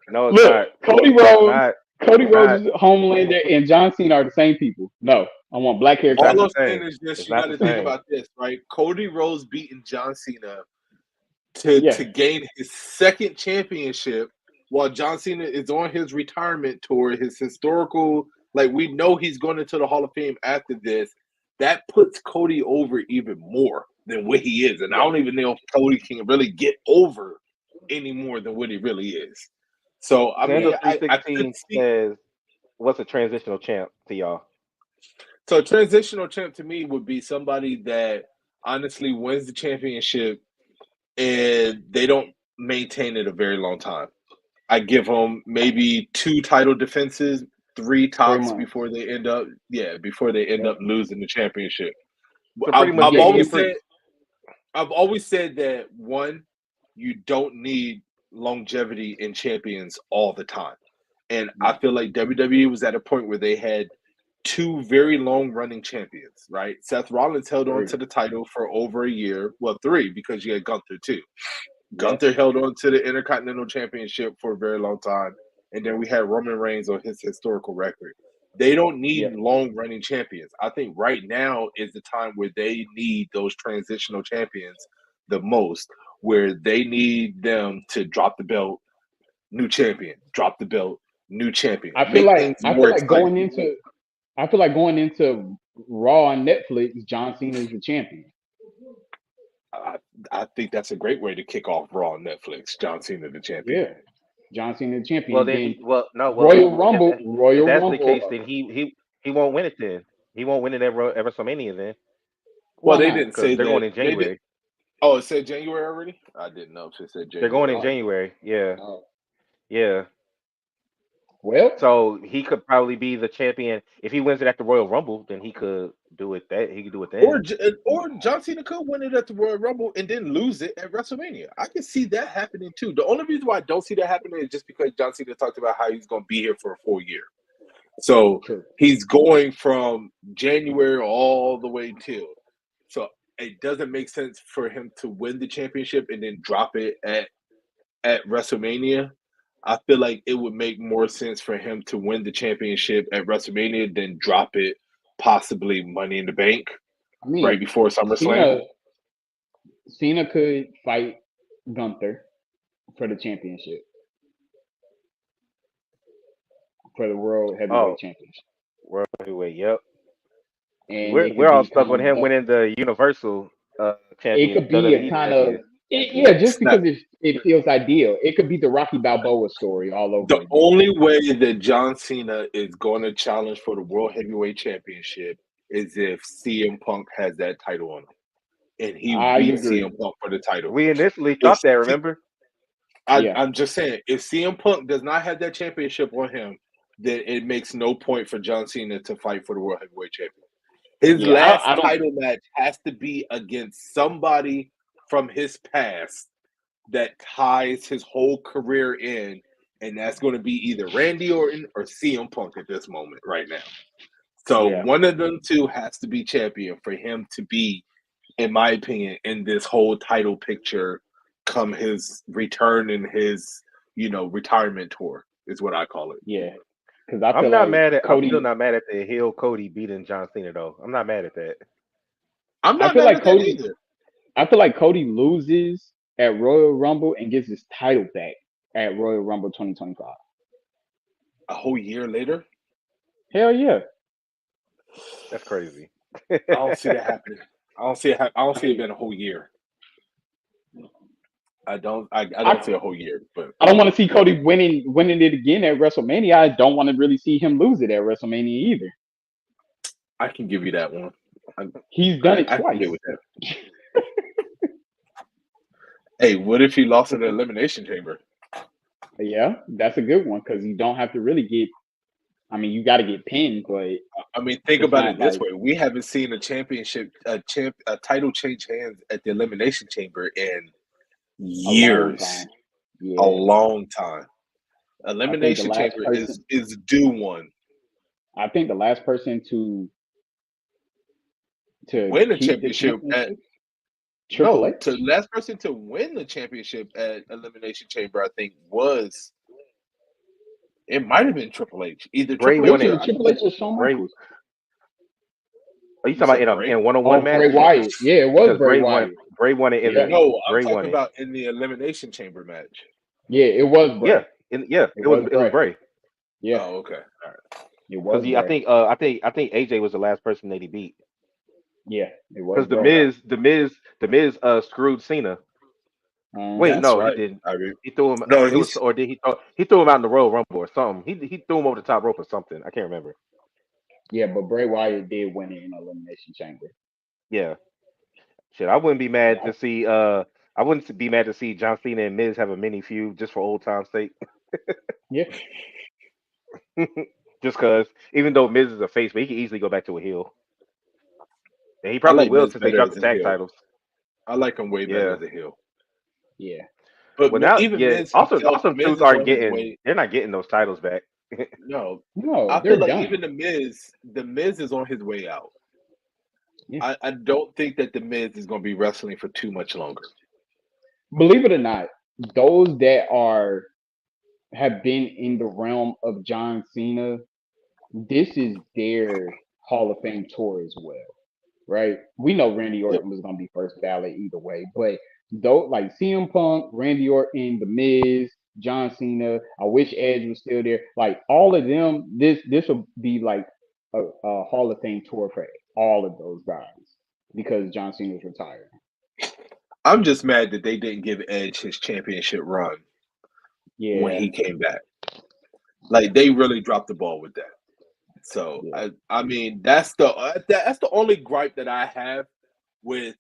No, it's Look, not. Cody It's Rhodes, not. Cody It's Rhodes, not. Homelander, and John Cena are the same people. No, I want black hair It's not All the Cody. I'm saying same. is this: It's you not got the to think same. about this, right? Cody Rhodes beating John Cena to Yeah. gain his second championship while John Cena is on his retirement tour, his historical, like we know he's going into the Hall of Fame after this. That puts Cody over even more than what he is. And I Yeah. don't even know if Cody can really get over any more than what he really is. So I mean, Sando I could 316 see says, "What's a transitional champ to y'all?" so a transitional champ to me would be somebody that honestly wins the championship and they don't maintain it a very long time. I give them maybe 2 title defenses, 3 3 tops months. before they end up Yep. losing the championship. So I've, pretty much I've Yeah, Damian always you said Priest. I've always said that one, you don't need longevity in champions all the time. And I Yeah, feel like WWE was at a point where they had two very long running champions, right? Seth Rollins held on three. to the title for over a year. Well, three, because you had Gunther too. Yeah, Gunther held on to the Intercontinental Championship for a very long time. And then we had Roman Reigns on his historical record. They don't yeah. need long running champions. I think right now is the time where they need those transitional champions the most, where they need them to drop the belt, new champion, drop the belt, new champion, I feel make like things I more feel like exciting. going into I feel like going into Raw on Netflix, John Cena is the champion. I, I think that's a great way to kick off Raw on Netflix. John Cena, the champion. Yeah, John Cena the Well, champion. then Then he. Well, no. Well, Royal Rumble, if Royal that's the Rumble. case, then he won't win it. Then he won't win it at WrestleMania. Then Well, Why they not? didn't because say they're going that. in They did. January. Oh, it said January already. I didn't know if it said They're going January. in Oh, January. Yeah, oh. yeah. Well, So he could probably be the champion if he wins it at the Royal Rumble. Then he could do it. He could do it then. Or John Cena could win it at the Royal Rumble and then lose it at WrestleMania. I can see that happening too. The only reason why I don't see that happening is just because John Cena talked about how he's going to be here for a full year. So true. he's going from January all the way till. So it doesn't make sense for him to win the championship and then drop it at WrestleMania. I feel like it would make more sense for him to win the championship at WrestleMania than drop it possibly Money in the Bank I right mean, before SummerSlam. Cena Cena could fight Gunther for the championship, for the World Heavyweight Oh, Championship, World Heavyweight. Yep. and We're it could we're all be stuck on kind him of winning the Universal it champion, could be a WWE kind of champion. yeah, just It's not because it feels ideal. It could be the Rocky Balboa story all over the again. only way that John Cena is going to challenge for the World Heavyweight Championship is if CM Punk has that title on him and he I beats agree. CM Punk for the title. We initially If thought that. Remember? Yeah, I'm just saying, if CM Punk does not have that championship on him, then it makes no point for John Cena to fight for the World Heavyweight Champion. His yeah. I last don't. title match has to be against somebody from his past that ties his whole career in, and that's going to be either Randy Orton or CM Punk at this moment right now. So Yeah. one of them two has to be champion for him to be, in my opinion, in this whole title picture come his return and his, retirement tour is what I call it. Yeah, because I feel like I'm still Cody. not mad at the heel Cody beating John Cena though. I'm not mad at that. I'm I not feel mad like at that Cody. either. I feel like Cody loses at Royal Rumble and gets his title back at Royal Rumble 2025. A whole year later, Hell yeah. That's crazy. I don't see that happening. I don't see it. I don't I see it mean, being a whole year. I don't. I don't see I a whole year, but I don't want to see Cody winning it again at WrestleMania. I don't want to really see him lose it at WrestleMania either. I can give you that one. I, He's done it I can get twice. with that. Hey, what if he lost in the Elimination Chamber? Yeah, that's a good one because you don't have to really get. I mean, you got to get pinned, but I mean, think it's about not it this like way: we haven't seen a title change hands at the Elimination Chamber in a long years, time. a Yeah, long time. I think the Elimination last Chamber is person. is due one. I think the last person to Win the keep the championship at championship, Triple no, to H. last person to win the championship at Elimination Chamber, I think was it might have been Triple H, either Bray Triple It won H was it. or either Triple H or Shawn Bray. Michaels. Are you you talking said about Bray. in one on one Oh, match? Bray Wyatt. Yeah, it was Because Bray Wyatt. Bray won it in Yeah, the No, I'm Bray won talking it. about in the Elimination Chamber match. yeah, it was Yeah, Bray. It it was was Bray. Bray. Yeah, Oh, okay, all right. it Because was Bray. I think AJ was the last person that he beat. Yeah, it was Because Bray. Okay, the Miz screwed Cena. Wait, Uh-huh. that's no, he right. didn't. I mean, He threw him. no, It was, or did he threw him out in the Royal Rumble or something? He threw him over the top rope or something. I can't remember. Yeah, but Bray Wyatt did win it in Elimination Chamber. Yeah, shit. I wouldn't be mad Yeah, to see. I wouldn't be mad to see John Cena and Miz have a mini feud just for old time's sake. yeah. Just because, even though Miz is a face, but he can easily go back to a heel, and he I probably like will Miz since they better dropped as the a tag heel. titles. I like him way better Yeah. as a heel. Yeah. But Well, now, even yeah. Miz Also, himself, Awesome Miz Truth is aren't on his getting. way. They're not getting those titles back. No, No, I feel they're like done. even the Miz is on his way out. Yeah. I don't think that the Miz is going to be wrestling for too much longer. Believe it or not, those that are have been in the realm of John Cena, this is their Hall of Fame tour as well, right? We know Randy Yep. Orton was gonna be first ballot either way, but though like CM Punk, Randy Orton, The Miz, John Cena, I wish Edge was still there. Like all of them, this will be like a Hall of Fame tour for all of those guys because John Cena's retired. I'm just mad that they didn't give Edge his championship run when Yeah, he came back. Like they really dropped the ball with that. So yeah, I mean that's the only gripe that I have with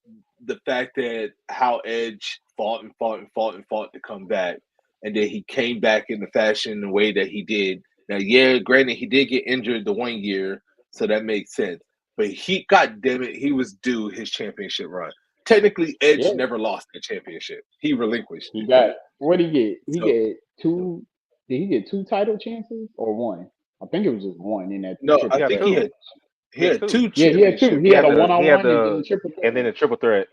the fact that how Edge fought and fought and fought and fought to come back, and then he came back in the fashion the way that he did. Now, yeah, granted he did get injured the 1 year, so that makes sense. But he, God damn it, he was due his championship run. Technically, Edge yeah. never lost the championship; he relinquished He it. got what did he get? He So get two. Did he get two title chances or one? I think it was just one in that no, He I triple got think threat. he two. had he He had had two. two Yeah, he had two. championship He He had had a runs. the one he on had one and then the a triple and then threat. the triple threat.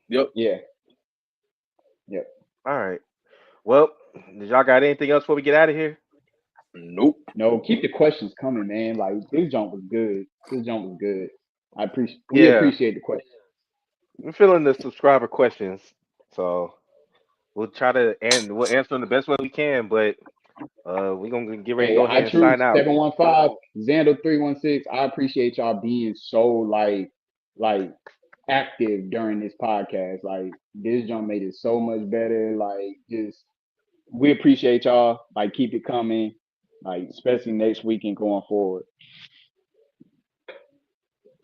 Yep. Yeah, yeah. All right. Well, did y'all got anything else before we get out of here? Nope. No, keep the questions coming, man. Like this jump was good. This jump was good. I appreciate. We Yeah, appreciate the question. we're feeling the subscriber questions, so we'll try to and we'll answer them the best way we can. But we're gonna get ready to Hey, go I ahead and truth sign out. 715 Xander 316. I appreciate y'all being so like active during this podcast. Like this jump made it so much better. Like just we appreciate y'all. Like keep it coming. Like especially next week and going forward.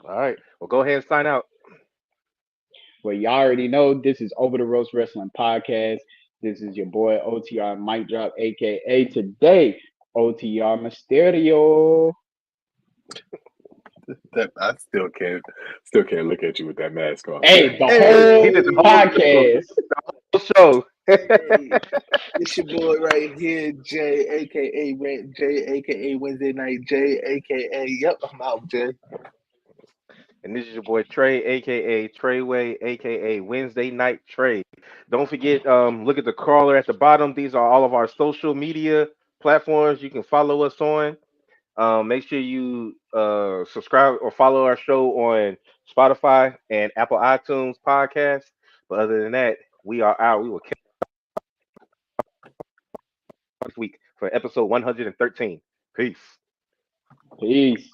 All right. Well, go ahead and sign out. Well, y'all already know this is Over the Roast Wrestling Podcast. This is your boy OTR Mic Drop, aka today OTR Mysterio. That I still can't look at you with that mask on. Hey, the He whole did the Hey, whole show. podcast. Show. hey, it's your boy right here, Jay, aka Rant Jay, aka Wednesday Night Jay, aka Yep, I'm out, Jay. And this is your boy Trey, aka Treyway, aka Wednesday Night Trey. Don't forget, look at the crawler at the bottom. These are all of our social media platforms you can follow us on. Make sure you subscribe or follow our show on Spotify and Apple iTunes podcast. But other than that, we are out. We will catch you next week for episode 113. Peace. Peace.